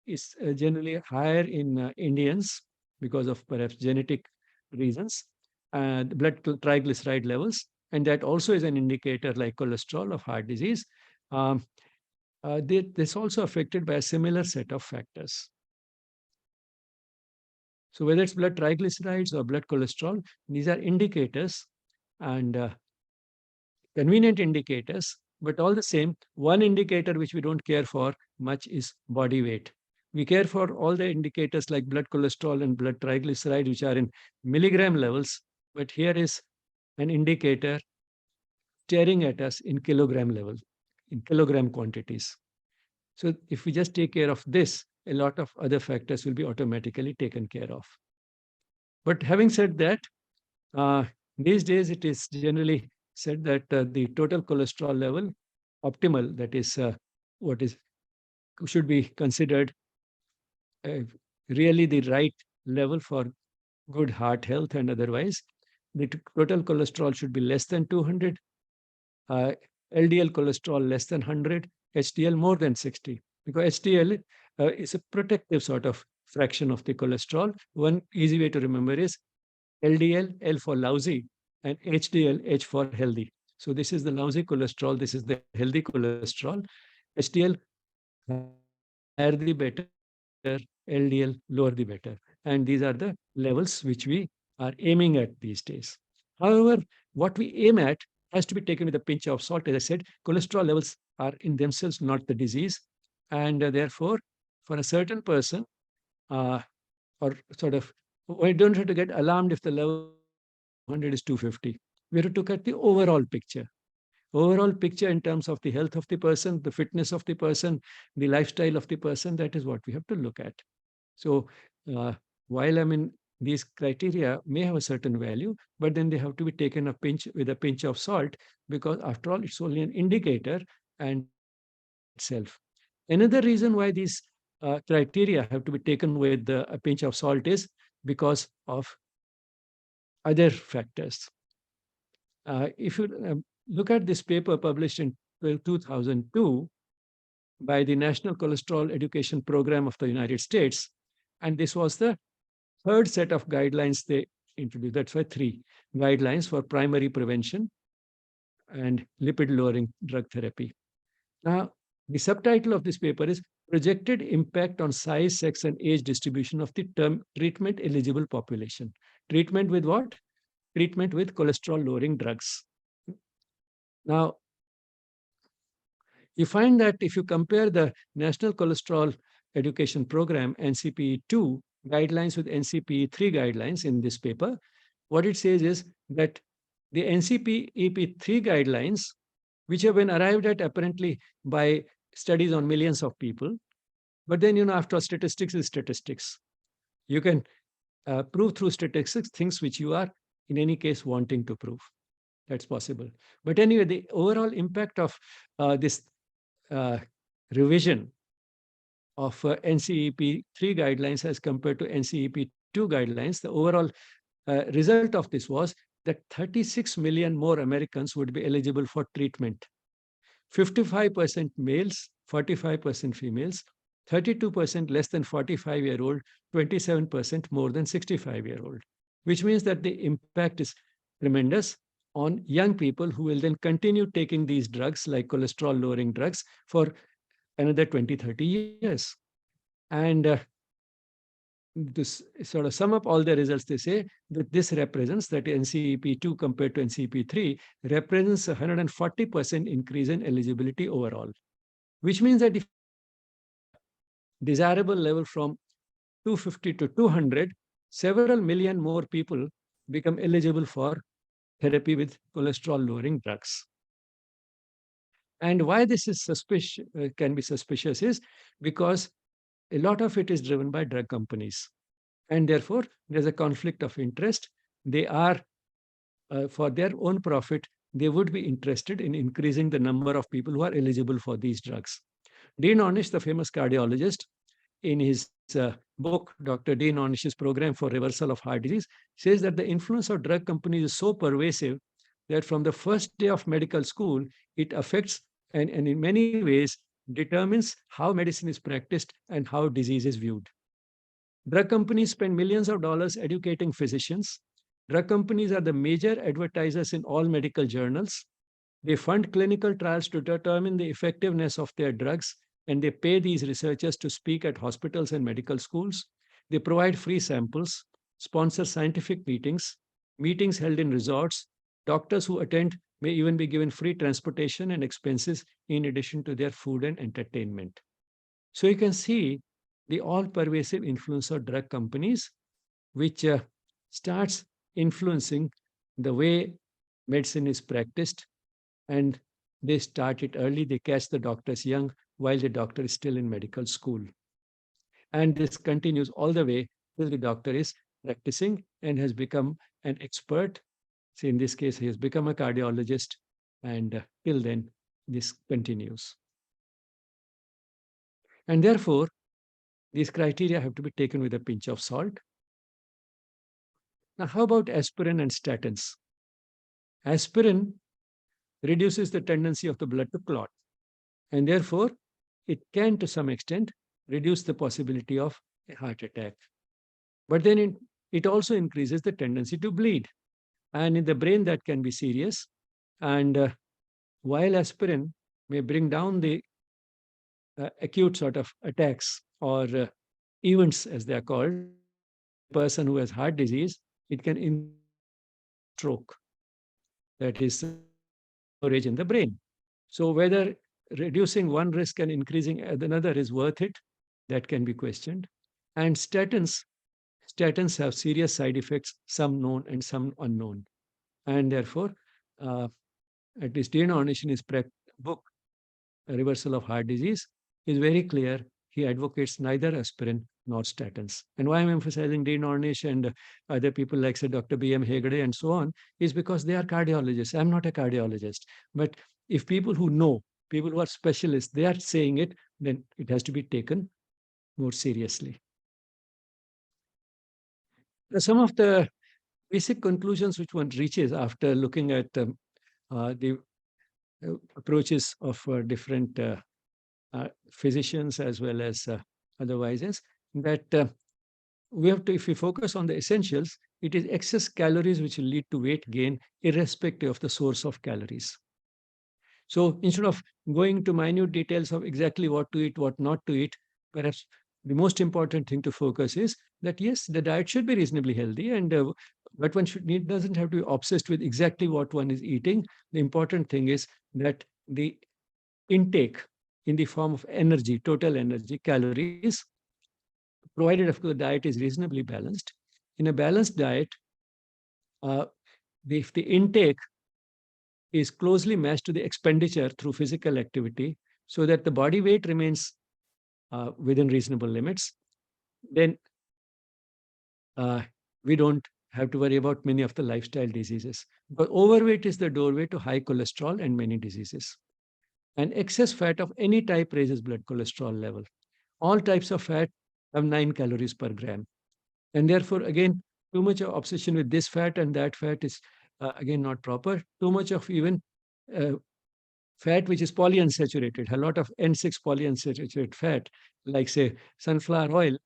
is generally higher in Indians because of perhaps genetic reasons, the blood triglyceride levels, and that also is an indicator like cholesterol of heart disease. This also affected by a similar set of factors. So whether it's blood triglycerides or blood cholesterol, these are indicators and convenient indicators, but all the same, one indicator which we don't care for much is body weight. We care for all the indicators like blood cholesterol and blood triglyceride, which are in milligram levels, but here is an indicator staring at us in kilogram level, in kilogram quantities. So if we just take care of this, a lot of other factors will be automatically taken care of. But having said that, these days it is generally said that the total cholesterol level, optimal, that is what is should be considered uh, really the right level for good heart health and otherwise, the total cholesterol should be less than 200, LDL cholesterol less than 100, HDL more than 60, because HDL is a protective sort of fraction of the cholesterol. One easy way to remember is LDL, L for lousy, and HDL, H for healthy. So this is the lousy cholesterol, this is the healthy cholesterol. HDL, higher the better, LDL, lower the better. And these are the levels which we are aiming at these days. However, what we aim at has to be taken with a pinch of salt. As I said, cholesterol levels are in themselves not the disease. And therefore, for a certain person, or sort of, we don't have to get alarmed if the level 100 is 250. We have to look at the overall picture. Overall picture in terms of the health of the person, the fitness of the person, the lifestyle of the person, that is what we have to look at. So while I'm in these criteria may have a certain value, but then they have to be taken with a pinch of salt, because after all, it's only an indicator and not the drug itself. Another reason why these criteria have to be taken with a pinch of salt is because of other factors. If you look at this paper published in 2002 by the National Cholesterol Education Program of the United States, and this was the third set of guidelines they introduced. That's why three guidelines for primary prevention and lipid lowering drug therapy. Now, the subtitle of this paper is Projected Impact on Size, Sex, and Age Distribution of the Term Treatment Eligible Population. Treatment with what? Treatment with cholesterol lowering drugs. Now, you find that if you compare the National Cholesterol Education Program, NCPE2 guidelines with NCPE3 guidelines in this paper, what it says is that the NCPE3 guidelines, which have been arrived at apparently by studies on millions of people, but then, after all, statistics is statistics. You can prove through statistics things which you are, in any case, wanting to prove. That's possible. But anyway, the overall impact of this revision of NCEP 3 guidelines as compared to NCEP 2 guidelines, the overall result of this was that 36 million more Americans would be eligible for treatment. 55% males, 45% females, 32% less than 45-year-old, 27% more than 65-year-old, which means that the impact is tremendous on young people who will then continue taking these drugs like cholesterol lowering drugs for another 20, 30 years. And to sort of sum up all the results, they say that this represents, that NCEP2 compared to NCEP3 represents a 140% increase in eligibility overall, which means that if desirable level from 250 to 200, several million more people become eligible for therapy with cholesterol lowering drugs. And why this is can be suspicious is because a lot of it is driven by drug companies. And therefore, there's a conflict of interest. They are, for their own profit, they would be interested in increasing the number of people who are eligible for these drugs. Dean Ornish, the famous cardiologist, in his book, Dr. Dean Ornish's Program for Reversal of Heart Disease, says that the influence of drug companies is so pervasive that from the first day of medical school, it affects and in many ways determines how medicine is practiced and how disease is viewed. Drug companies spend millions of dollars educating physicians. Drug companies are the major advertisers in all medical journals. They fund clinical trials to determine the effectiveness of their drugs, and they pay these researchers to speak at hospitals and medical schools. They provide free samples, sponsor scientific meetings, meetings held in resorts. Doctors who attend may even be given free transportation and expenses in addition to their food and entertainment. So you can see the all-pervasive influence of drug companies, which starts influencing the way medicine is practiced. And they start it early. They catch the doctors young while the doctor is still in medical school. And this continues all the way till the doctor is practicing and has become an expert. So in this case, he has become a cardiologist, and till then, this continues. And therefore, these criteria have to be taken with a pinch of salt. Now, how about aspirin and statins? Aspirin reduces the tendency of the blood to clot, and therefore, it can, to some extent, reduce the possibility of a heart attack. But then it also increases the tendency to bleed. And in the brain, that can be serious. And while aspirin may bring down the acute sort of attacks or events, as they are called, person who has heart disease, it can increase stroke. That is hemorrhage in the brain. So whether reducing one risk and increasing another is worth it, that can be questioned. And statins have serious side effects, some known and some unknown. And therefore, at least Dean Ornish in his book, A Reversal of Heart Disease, is very clear. He advocates neither aspirin not statins. And why I'm emphasizing Dean Ornish and other people like, say, Dr. B.M. Hegde and so on, is because they are cardiologists. I'm not a cardiologist. But if people who know, people who are specialists, they are saying it, then it has to be taken more seriously. Some of the basic conclusions which one reaches after looking at the approaches of different physicians as well as otherwise is that we have to, if we focus on the essentials, it is excess calories which will lead to weight gain irrespective of the source of calories. So instead of going to minute details of exactly what to eat, what not to eat, perhaps the most important thing to focus is that yes, the diet should be reasonably healthy, and but one doesn't have to be obsessed with exactly what one is eating. The important thing is that the intake in the form of energy, total energy, calories, provided of course the diet is reasonably balanced. In a balanced diet, uh, if the intake is closely matched to the expenditure through physical activity so that the body weight remains within reasonable limits, then we don't have to worry about many of the lifestyle diseases. But overweight is the doorway to high cholesterol and many diseases. And excess fat of any type raises blood cholesterol level. All types of fat have 9 calories per gram. And therefore, again, too much of obsession with this fat and that fat is, again, not proper. Too much of even uh, fat which is polyunsaturated, a lot of N6 polyunsaturated fat, like, say, sunflower oil,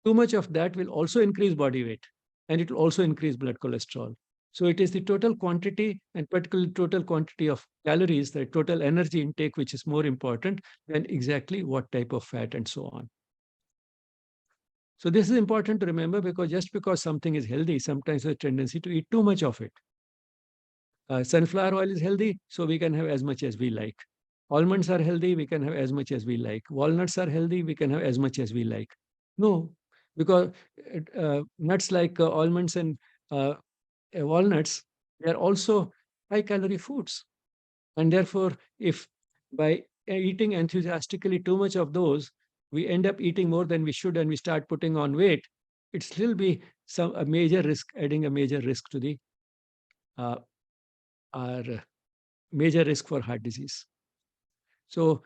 too much of that will also increase body weight and it will also increase blood cholesterol. So it is the total quantity and particularly total quantity of calories, the total energy intake, which is more important than exactly what type of fat and so on. So this is important to remember because just because something is healthy, sometimes there's a tendency to eat too much of it. Sunflower oil is healthy, so we can have as much as we like. Almonds are healthy, we can have as much as we like. Walnuts are healthy, we can have as much as we like. No, because nuts like almonds and walnuts, they are also high calorie foods. And therefore, if by eating enthusiastically too much of those, we end up eating more than we should and we start putting on weight, it still be a major risk, adding a major risk to the uh, our major risk for heart disease. So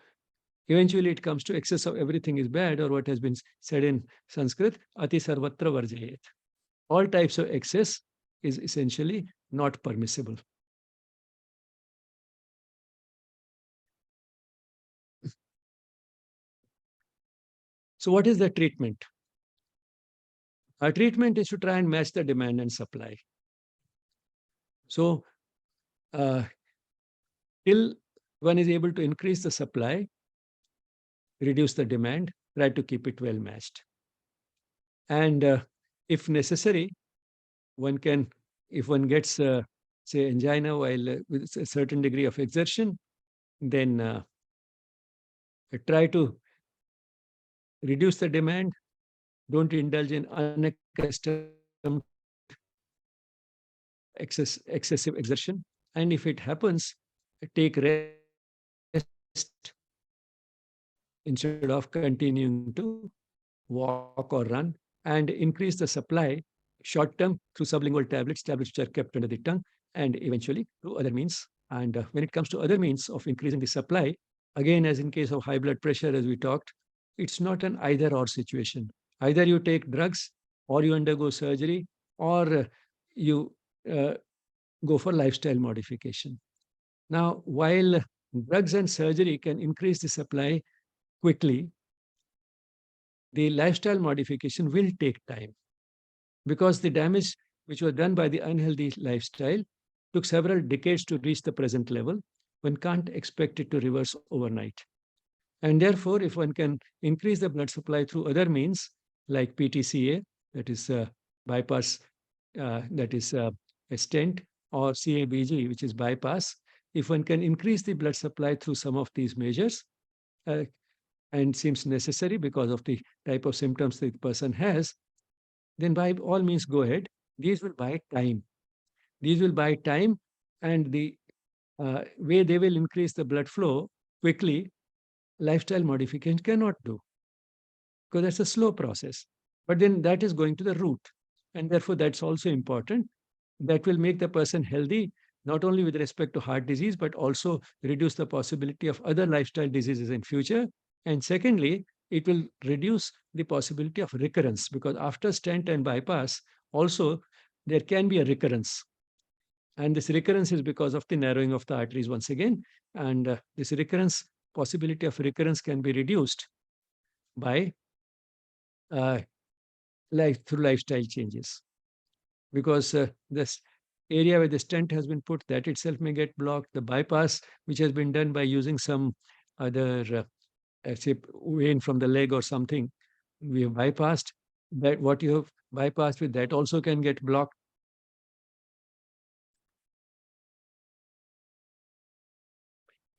eventually it comes to excess of everything is bad, or what has been said in Sanskrit, ati sarvatra varjayet. All types of excess is essentially not permissible. So what is the treatment? Our treatment is to try and match the demand and supply. So till one is able to increase the supply, reduce the demand, try to keep it well matched. And if necessary, one can, if one gets, say, angina while with a certain degree of exertion, then try to reduce the demand. Don't indulge in unaccustomed excessive exertion. And if it happens, take rest instead of continuing to walk or run, and increase the supply short term through sublingual tablets which are kept under the tongue, and eventually through other means. And when it comes to other means of increasing the supply, again, as in case of high blood pressure, as we talked, it's not an either or situation. Either you take drugs, or you undergo surgery, or you uh, go for lifestyle modification. Now, while drugs and surgery can increase the supply quickly, the lifestyle modification will take time because the damage which was done by the unhealthy lifestyle took several decades to reach the present level. One can't expect it to reverse overnight. And therefore, if one can increase the blood supply through other means like PTCA, that is bypass, that is a stent, or CABG, which is bypass, if one can increase the blood supply through some of these measures, uh, and seems necessary because of the type of symptoms the person has, then by all means go ahead. These will buy time. These will buy time, and the way they will increase the blood flow quickly, lifestyle modification cannot do. because that's a slow process. But then that is going to the root. And therefore, that's also important. That will make the person healthy, not only with respect to heart disease, but also reduce the possibility of other lifestyle diseases in future. And secondly, it will reduce the possibility of recurrence, because after stent and bypass, also there can be a recurrence. And this recurrence is because of the narrowing of the arteries once again. And this recurrence, possibility of recurrence can be reduced by uh, through lifestyle changes. Because this area where the stent has been put, that itself may get blocked. The bypass, which has been done by using some other, say, vein from the leg or something, we have bypassed. That what you have bypassed with that also can get blocked.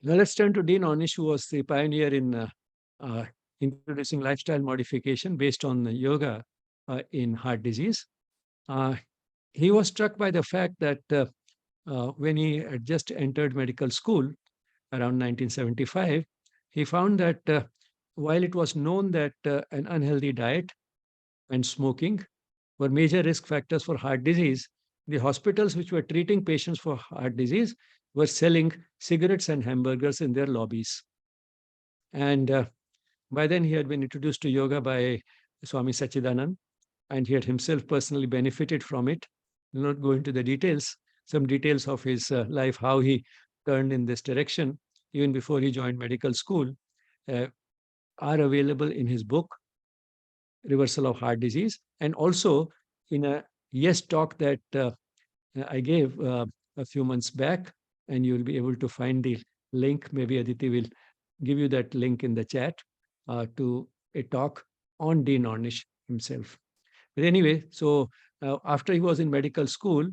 Now let's turn to Dean Ornish, who was the pioneer in uh, introducing lifestyle modification based on yoga in heart disease. Uh, he was struck by the fact that when he had just entered medical school around 1975, he found that while it was known that an unhealthy diet and smoking were major risk factors for heart disease, the hospitals which were treating patients for heart disease were selling cigarettes and hamburgers in their lobbies. And by then, he had been introduced to yoga by Swami Sachidanand, and he had himself personally benefited from it. I'll not go into the details, some details of his life, how he turned in this direction, even before he joined medical school, uh, are available in his book, Reversal of Heart Disease, and also in a YES talk that I gave a few months back, and you'll be able to find the link. Maybe Aditi will give you that link in the chat to a talk on Dean Ornish himself. But anyway, so after he was in medical school,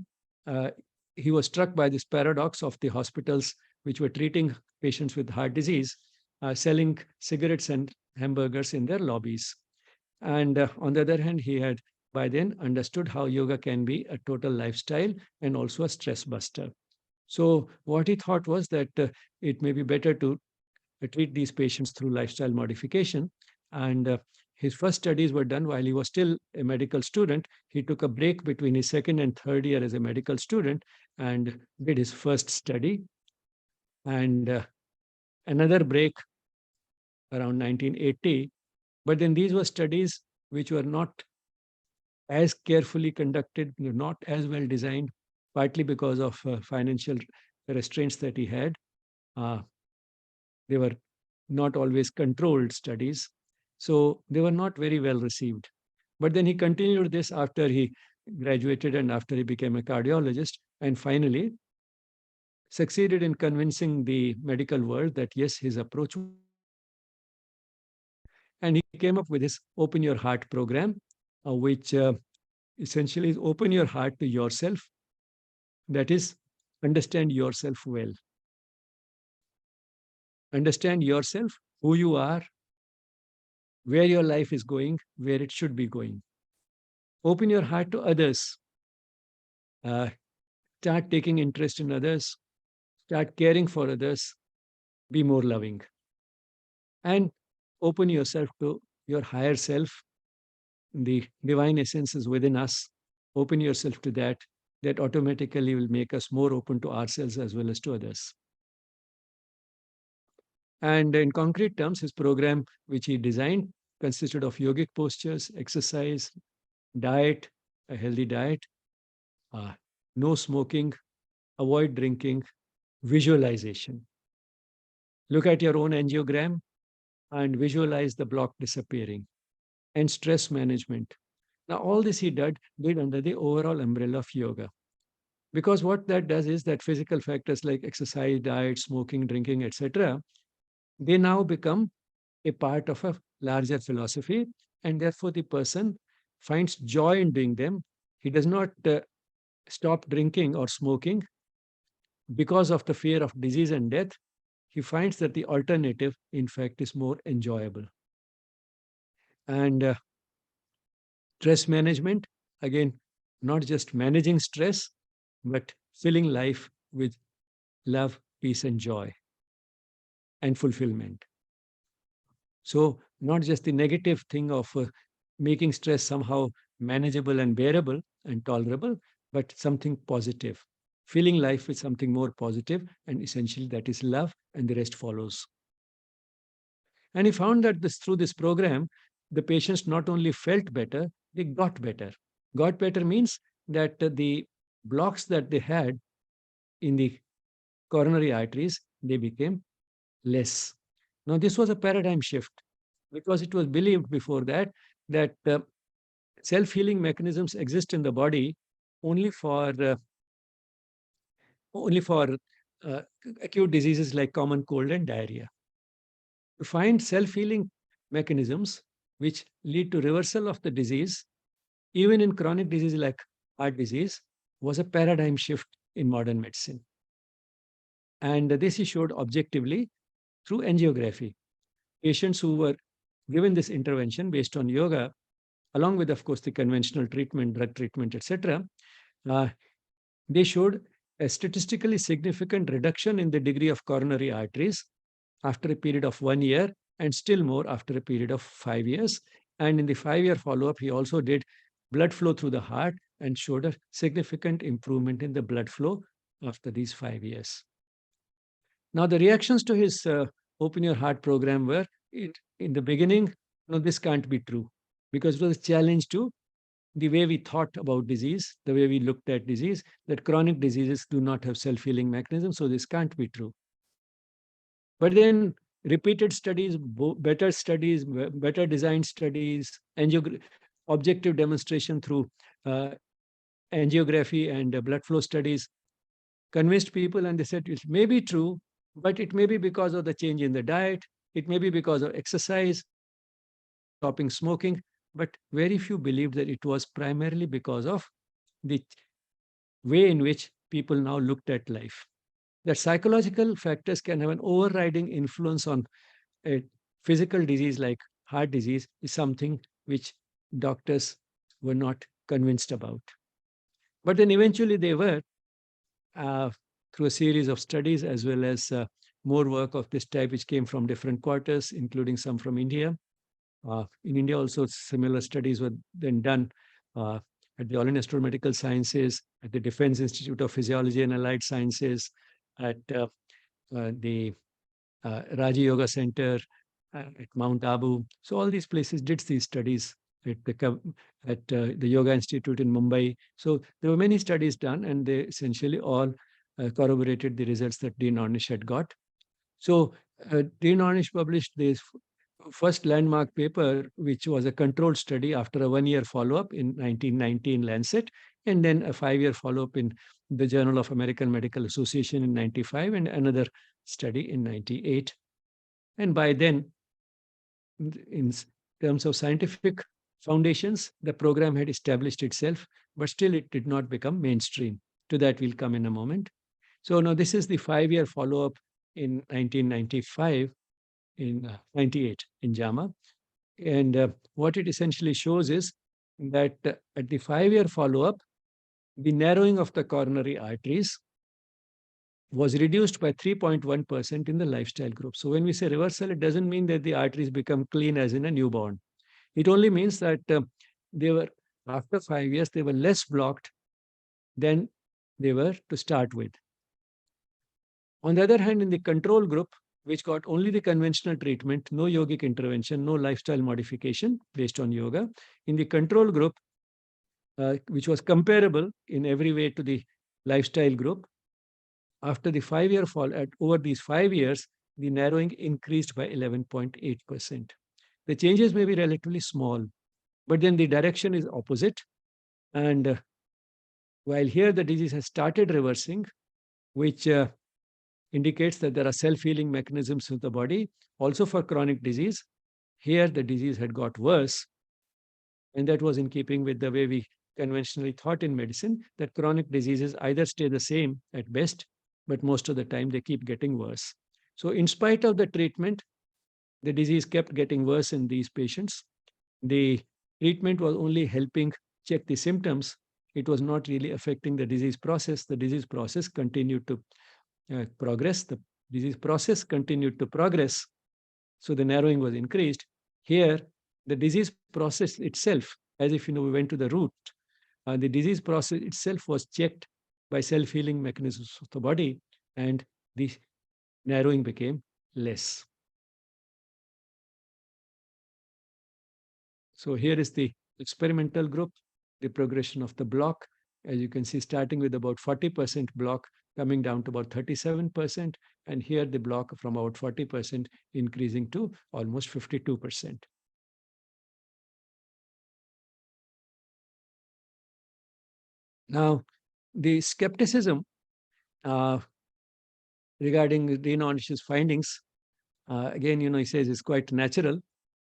uh, he was struck by this paradox of the hospitals which were treating patients with heart disease, selling cigarettes and hamburgers in their lobbies. And on the other hand, he had by then understood how yoga can be a total lifestyle and also a stress buster. So what he thought was that it may be better to treat these patients through lifestyle modification. And his first studies were done while he was still a medical student. He took a break between his second and third year as a medical student and did his first study. And another break around 1980. But then these were studies which were not as carefully conducted, not as well designed, partly because of financial restraints that he had. Uh, they were not always controlled studies. So they were not very well received. But then he continued this after he graduated and after he became a cardiologist, and finally succeeded in convincing the medical world that yes, his approach. And he came up with his Open Your Heart program, which essentially is open your heart to yourself. That is, understand yourself well. Understand yourself, who you are, where your life is going, where it should be going. Open your heart to others. Uh, Start taking interest in others. Start caring for others. Be more loving. And open yourself to your higher self. The divine essence is within us. Open yourself to that. That automatically will make us more open to ourselves as well as to others. And in concrete terms, his program, which he designed, consisted of yogic postures, exercise, diet, a healthy diet, no smoking, avoid drinking, visualization. Look at your own angiogram and visualize the block disappearing, and stress management. Now, all this he did under the overall umbrella of yoga. Because what that does is that physical factors like exercise, diet, smoking, drinking, etc., they now become a part of a larger philosophy, and therefore the person finds joy in doing them. He does not stop drinking or smoking because of the fear of disease and death. He finds that the alternative, in fact, is more enjoyable. And stress management, again, not just managing stress, but filling life with love, peace, and joy and fulfillment. So not just the negative thing of making stress somehow manageable and bearable and tolerable, but something positive. Filling life with something more positive, and essentially that is love, and the rest follows. And he found that through this program, the patients not only felt better, they got better. Got better means that the blocks that they had in the coronary arteries, they became less. Now, this was a paradigm shift because it was believed before that that self-healing mechanisms exist in the body only for only for uh, acute diseases like common cold and diarrhea. To find self-healing mechanisms which lead to reversal of the disease, even in chronic disease like heart disease, was a paradigm shift in modern medicine. And this is showed objectively through angiography. Patients who were given this intervention based on yoga, along with, of course, the conventional treatment, drug treatment, etc., uh, they showed a statistically significant reduction in the degree of coronary arteries after a period of 1 year, and still more after a period of 5 years. And in the 5 year follow up, he also did blood flow through the heart and showed a significant improvement in the blood flow after these 5 years. Now, the reactions to his Open Your Heart program were in the beginning, no, this can't be true, because it was a challenge to the way we thought about disease, the way we looked at disease, that chronic diseases do not have self-healing mechanisms, so this can't be true. But then repeated studies, better studies, better design studies, objective demonstration through uh, angiography and blood flow studies convinced people, and they said it may be true, but it may be because of the change in the diet, it may be because of exercise, stopping smoking, but very few believed that it was primarily because of the way in which people now looked at life. That psychological factors can have an overriding influence on a physical disease like heart disease is something which doctors were not convinced about. But then eventually they were, uh, through a series of studies as well as more work of this type, which came from different quarters, including some from India. In India, also similar studies were then done uh, at the All India Institute of Medical Sciences, at the Defense Institute of Physiology and Allied Sciences, at the Raji Yoga Center, at Mount Abu. So all these places did these studies at the Yoga Institute in Mumbai. So there were many studies done, and they essentially all corroborated the results that Dean Ornish had got. So Dean Ornish published this first landmark paper, which was a controlled study after a 1 year follow-up in 1990 in Lancet, and then a 5 year follow-up in the Journal of American Medical Association in 95, and another study in 98. And by then, in terms of scientific foundations, the program had established itself, but still it did not become mainstream. To that, we'll come in a moment. So now this is the 5 year follow-up in 1995, in 98 in JAMA. And what it essentially shows is that at the 5 year follow-up, the narrowing of the coronary arteries was reduced by 3.1% in the lifestyle group. So when we say reversal, it doesn't mean that the arteries become clean as in a newborn. It only means that they were, after 5 years, they were less blocked than they were to start with. On the other hand, in the control group, which got only the conventional treatment, no yogic intervention, no lifestyle modification based on yoga, in the control group, which was comparable in every way to the lifestyle group, after the 5 year fall, over these 5 years, the narrowing increased by 11.8%. The changes may be relatively small, but then the direction is opposite. And while here the disease has started reversing, which indicates that there are self-healing mechanisms in the body, also for chronic disease, here the disease had got worse. And that was in keeping with the way we conventionally thought in medicine, that chronic diseases either stay the same at best, but most of the time they keep getting worse. So in spite of the treatment, the disease kept getting worse in these patients. The treatment was only helping check the symptoms. It was not really affecting the disease process. The disease process continued to progress. The disease process continued to progress. So the narrowing was increased. Here, the disease process itself, as if we went to the root, the disease process itself was checked by self-healing mechanisms of the body, and the narrowing became less. So here is the experimental group, the progression of the block. As you can see, starting with about 40% block, coming down to about 37%, and here the block from about 40% increasing to almost 52%. Now, the skepticism regarding Dean Ornish's findings, again, he says it's quite natural,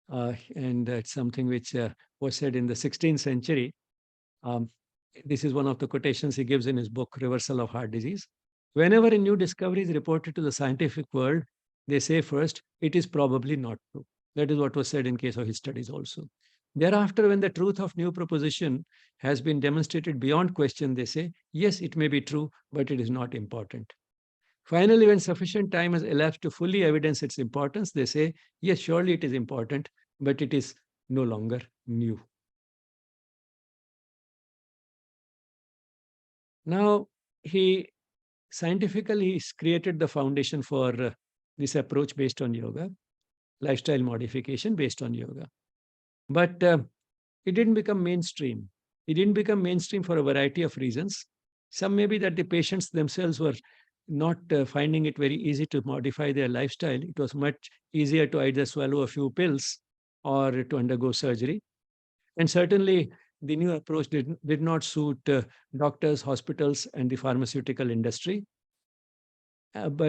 and it's something which was said in the 16th century. This is one of the quotations he gives in his book, Reversal of Heart Disease. Whenever a new discovery is reported to the scientific world, they say first, it is probably not true. That is what was said in case of his studies also. Thereafter, when the truth of new proposition has been demonstrated beyond question, they say, yes, it may be true, but it is not important. Finally, when sufficient time has elapsed to fully evidence its importance, they say, yes, surely it is important, but it is no longer new. Now, he scientifically created the foundation for this approach based on yoga, lifestyle modification based on yoga. But it didn't become mainstream. It didn't become mainstream for a variety of reasons. Some may be that the patients themselves were not finding it very easy to modify their lifestyle. It was much easier to either swallow a few pills or to undergo surgery. And certainly, the new approach did not suit doctors, hospitals, and the pharmaceutical industry. And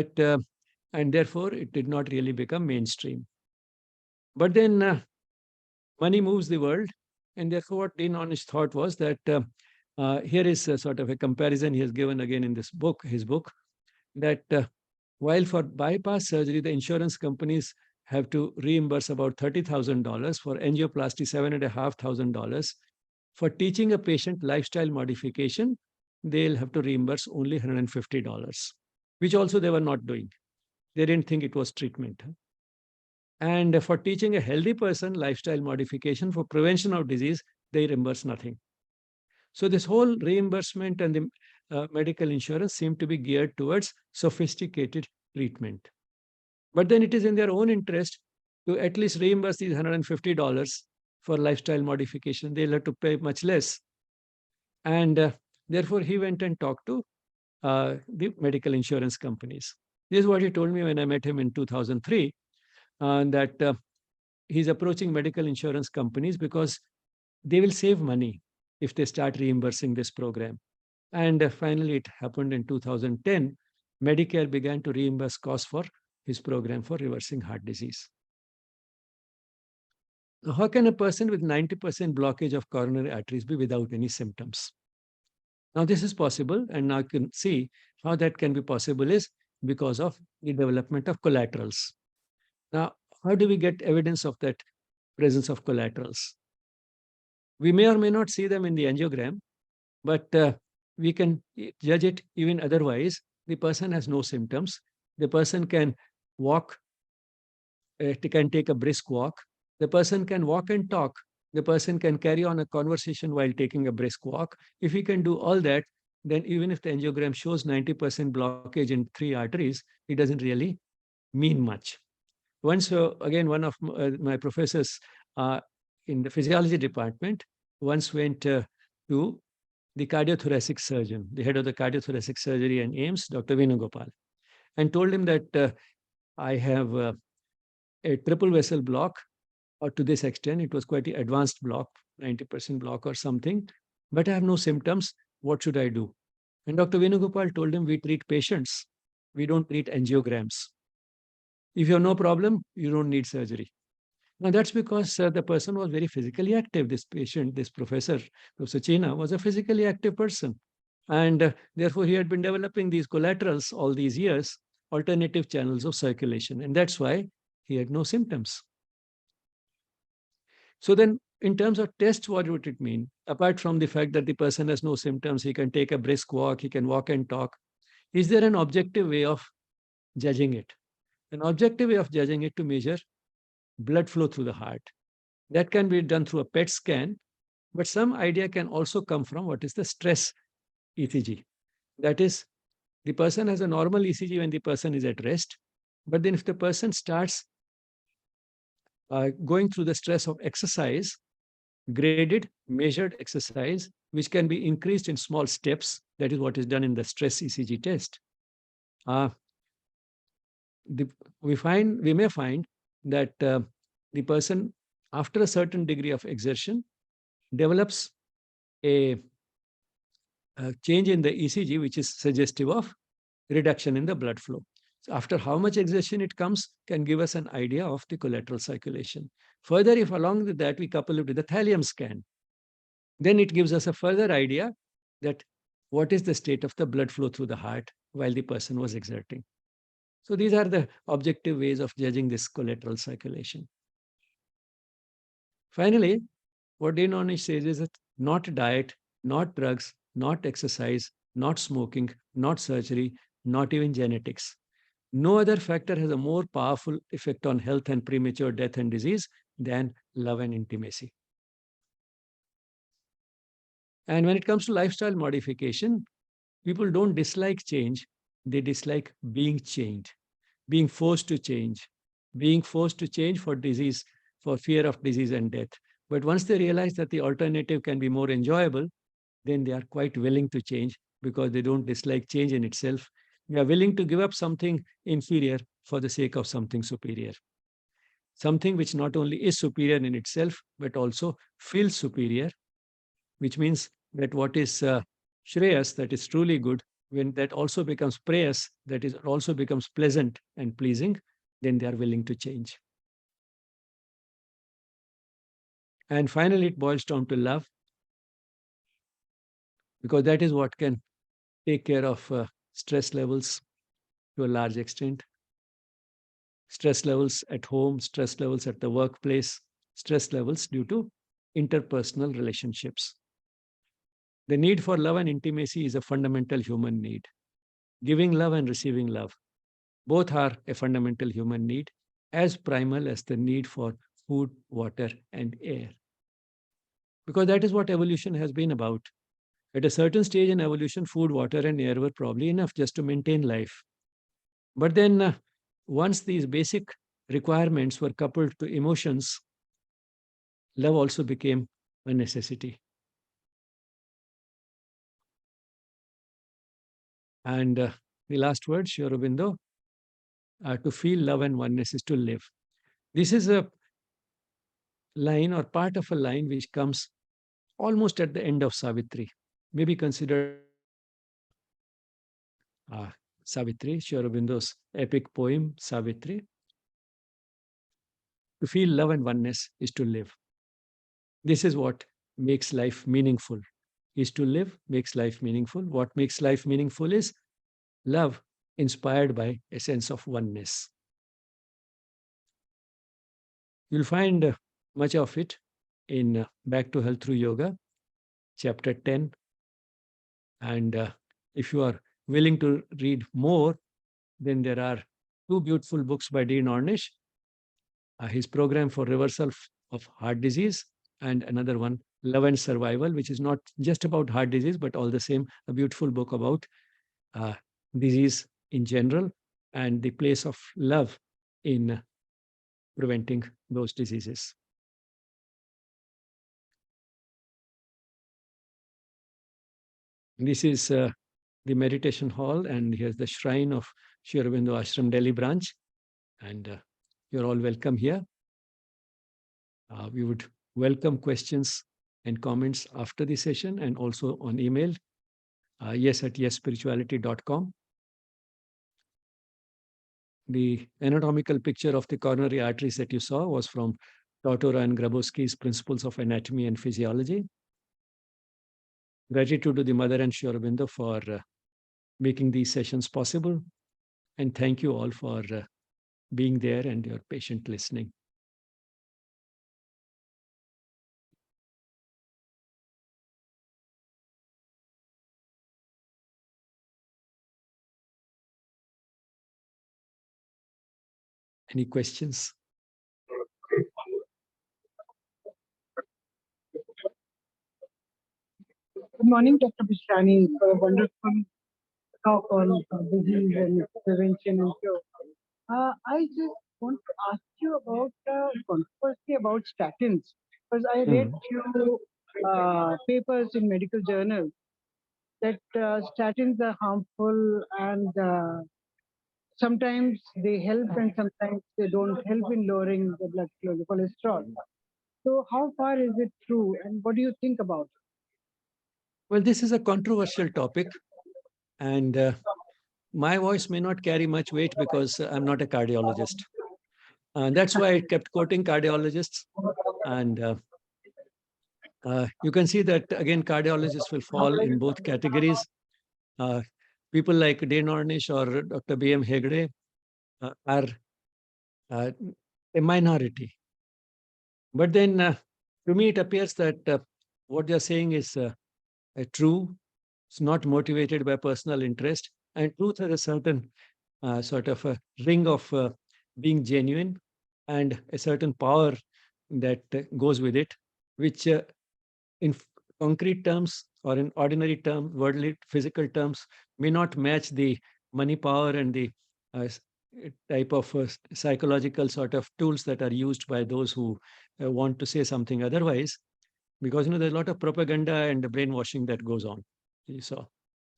therefore, it did not really become mainstream. But then money moves the world. And therefore, what Dean Ornish thought was that here is a sort of a comparison he has given again in this book, his book, that while for bypass surgery, the insurance companies have to reimburse about $30,000, for angioplasty, $7,500. For teaching a patient lifestyle modification, they'll have to reimburse only $150, which also they were not doing. They didn't think it was treatment. And for teaching a healthy person lifestyle modification for prevention of disease, they reimburse nothing. So this whole reimbursement and the medical insurance seem to be geared towards sophisticated treatment. But then it is in their own interest to at least reimburse these $150 for lifestyle modification. They'll have to pay much less. And therefore, he went and talked to the medical insurance companies. This is what he told me when I met him in 2003, that he's approaching medical insurance companies because they will save money if they start reimbursing this program. And finally, it happened in 2010. Medicare began to reimburse costs for his program for reversing heart disease. Now, how can a person with 90% blockage of coronary arteries be without any symptoms? Now, this is possible, and now you can see how that can be possible is because of the development of collaterals. Now, how do we get evidence of that presence of collaterals? We may or may not see them in the angiogram, but we can judge it even otherwise. The person has no symptoms. The person can walk, can take a brisk walk. The person can walk and talk. The person can carry on a conversation while taking a brisk walk. If he can do all that, then even if the angiogram shows 90% blockage in 3 arteries, it doesn't really mean much. Once, again, one of my professors in the physiology department once went to the cardiothoracic surgeon, the head of the cardiothoracic surgery and AIMS, Dr. Venugopal, and told him that I have a triple vessel block, or to this extent, it was quite an advanced block, 90% block or something, but I have no symptoms. What should I do? And Dr. Venugopal told him, we treat patients. We don't treat angiograms. If you have no problem, you don't need surgery. Now, that's because the person was very physically active. This patient, this professor, Professor China, was a physically active person. And therefore, he had been developing these collaterals all these years, alternative channels of circulation. And that's why he had no symptoms. So then, in terms of tests, what would it mean? Apart from the fact that the person has no symptoms, he can take a brisk walk, he can walk and talk. Is there an objective way of judging it? An objective way of judging it to measure blood flow through the heart. That can be done through a PET scan, but some idea can also come from what is the stress ECG. That is, the person has a normal ECG when the person is at rest, but then if the person starts going through the stress of exercise, graded, measured exercise, which can be increased in small steps, that is what is done in the stress ECG test. Uh, we may find that the person, after a certain degree of exertion, develops a change in the ECG, which is suggestive of reduction in the blood flow. So after how much exertion it comes can give us an idea of the collateral circulation. Further, if along with that we couple it with the thallium scan, then it gives us a further idea that what is the state of the blood flow through the heart while the person was exerting. So these are the objective ways of judging this collateral circulation. Finally, what Dean Ornish says is that not diet, not drugs, not exercise, not smoking, not surgery, not even genetics. No other factor has a more powerful effect on health and premature death and disease than love and intimacy. And when it comes to lifestyle modification, people don't dislike change, they dislike being changed, being forced to change, being forced to change for disease, for fear of disease and death. But once they realize that the alternative can be more enjoyable, then they are quite willing to change because they don't dislike change in itself. They are willing to give up something inferior for the sake of something superior. Something which not only is superior in itself, but also feels superior, which means that what is Shreyas, that is truly good, when that also becomes Preyas, that is also becomes pleasant and pleasing, then they are willing to change. And finally, it boils down to love, because that is what can take care of stress levels to a large extent. Stress levels at home, stress levels at the workplace, stress levels due to interpersonal relationships. The need for love and intimacy is a fundamental human need. Giving love and receiving love, both are a fundamental human need, as primal as the need for food, water, and air. Because that is what evolution has been about. At a certain stage in evolution, food, water, and air were probably enough just to maintain life. But then, once these basic requirements were coupled to emotions, love also became a necessity. And the last word, Sri Aurobindo, to feel love and oneness is to live. This is a line or part of a line which comes almost at the end of Savitri, maybe considered Savitri, Sri Aurobindo's epic poem, Savitri. To feel love and oneness is to live. This is what makes life meaningful. Is to live makes life meaningful. What makes life meaningful is love inspired by a sense of oneness. You'll find much of it in Back to Health Through Yoga, chapter 10. And if you are willing to read more, then there are two beautiful books by Dean Ornish, his program for reversal of heart disease, and another one, Love and Survival, which is not just about heart disease, but all the same, a beautiful book about disease in general and the place of love in preventing those diseases. This is the meditation hall, and here's the shrine of Sri Aurobindo Ashram Delhi branch, and you're all welcome here. We would welcome questions and comments after the session and also on email, yes@yesspirituality.com. The anatomical picture of the coronary arteries that you saw was from Tortora and Grabowski's Principles of Anatomy and Physiology. Gratitude to the Mother and Sri Aurobindo for making these sessions possible. And thank you all for being there and your patient listening. Any questions? Good morning, Dr. Bishani, for a wonderful talk on disease and prevention and cure. I just want to ask you about controversy about statins, because I read Mm. few papers in medical journals that statins are harmful and sometimes they help and sometimes they don't help in lowering the blood flow, the cholesterol. So how far is it true, and what do you think about Well, this is a controversial topic, and my voice may not carry much weight because I'm not a cardiologist. That's why I kept quoting cardiologists. And you can see that, again, cardiologists will fall in both categories. Uh, People like Dane Ornish or Dr. B.M. Hegde are uh, a minority. But then, to me, it appears that what they're saying is true. It's not motivated by personal interest. And truth has a certain sort of a ring of being genuine and a certain power that goes with it, which in concrete terms or in ordinary terms, worldly physical terms, may not match the money power and the type of psychological sort of tools that are used by those who want to say something otherwise. Because there's a lot of propaganda and brainwashing that goes on. You saw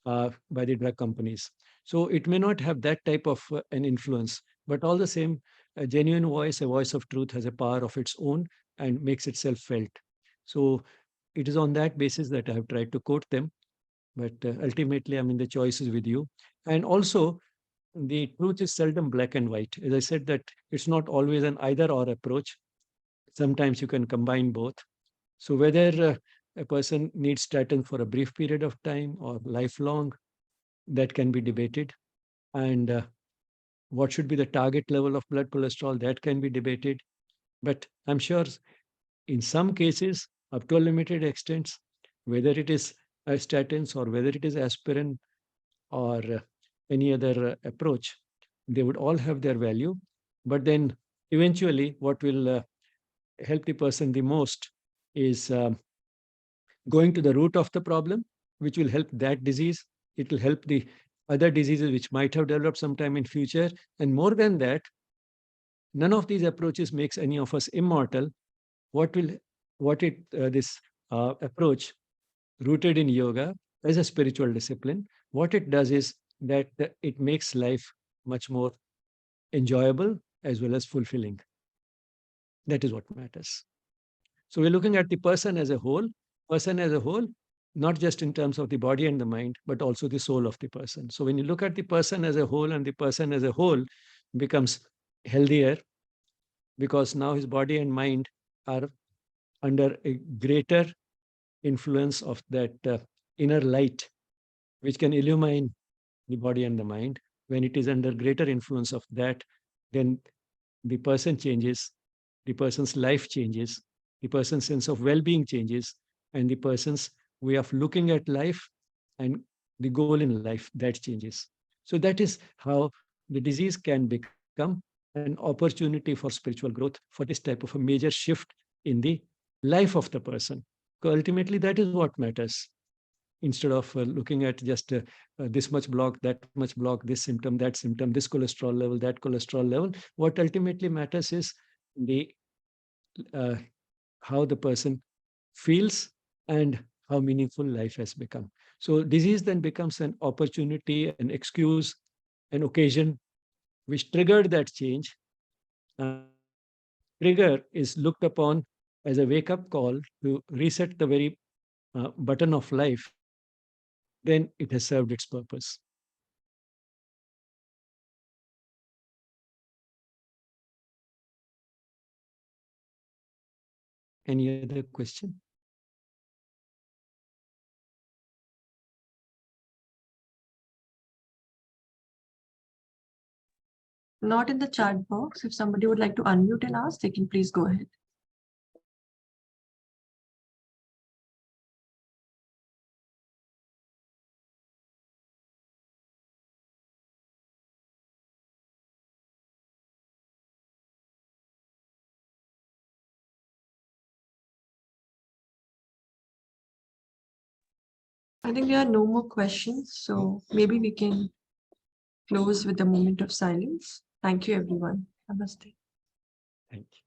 by the drug companies. So it may not have that type of an influence, but all the same, a genuine voice, a voice of truth, has a power of its own and makes itself felt. So it is on that basis that I have tried to quote them. But ultimately, I mean, the choice is with you. And also, the truth is seldom black and white. As I said, that it's not always an either or approach. Sometimes you can combine both. So whether a person needs statin for a brief period of time or lifelong, that can be debated. And what should be the target level of blood cholesterol, that can be debated. But I'm sure in some cases, up to a limited extent, whether it is statins or whether it is aspirin or any other approach, they would all have their value. But then eventually, what will help the person the most is going to the root of the problem, which will help that disease. It will help the other diseases which might have developed sometime in future. And more than that, none of these approaches makes any of us immortal. What will what it this approach rooted in yoga as a spiritual discipline, what it does is that it makes life much more enjoyable as well as fulfilling. That is what matters. So we're looking at the person as a whole, not just in terms of the body and the mind, but also the soul of the person. So when you look at the person as a whole, and the person as a whole becomes healthier because now his body and mind are under a greater influence of that inner light, which can illumine the body and the mind. When it is under greater influence of that, then the person changes, the person's life changes, the person's sense of well-being changes, and the person's way of looking at life and the goal in life, that changes. So that is how the disease can become an opportunity for spiritual growth, for this type of a major shift in the life of the person. Because ultimately, that is what matters. Instead of looking at just this much block, that much block, this symptom, this cholesterol level, that cholesterol level, what ultimately matters is the uh, how the person feels and how meaningful life has become. So disease then becomes an opportunity, an excuse, an occasion which triggered that change. And if that trigger is looked upon as a wake-up call to reset the very button of life, then it has served its purpose. Any other question? Not in the chat box. If somebody would like to unmute and ask, they can please go ahead. I think there are no more questions, so maybe we can close with a moment of silence. Thank you, everyone. Namaste. Thank you.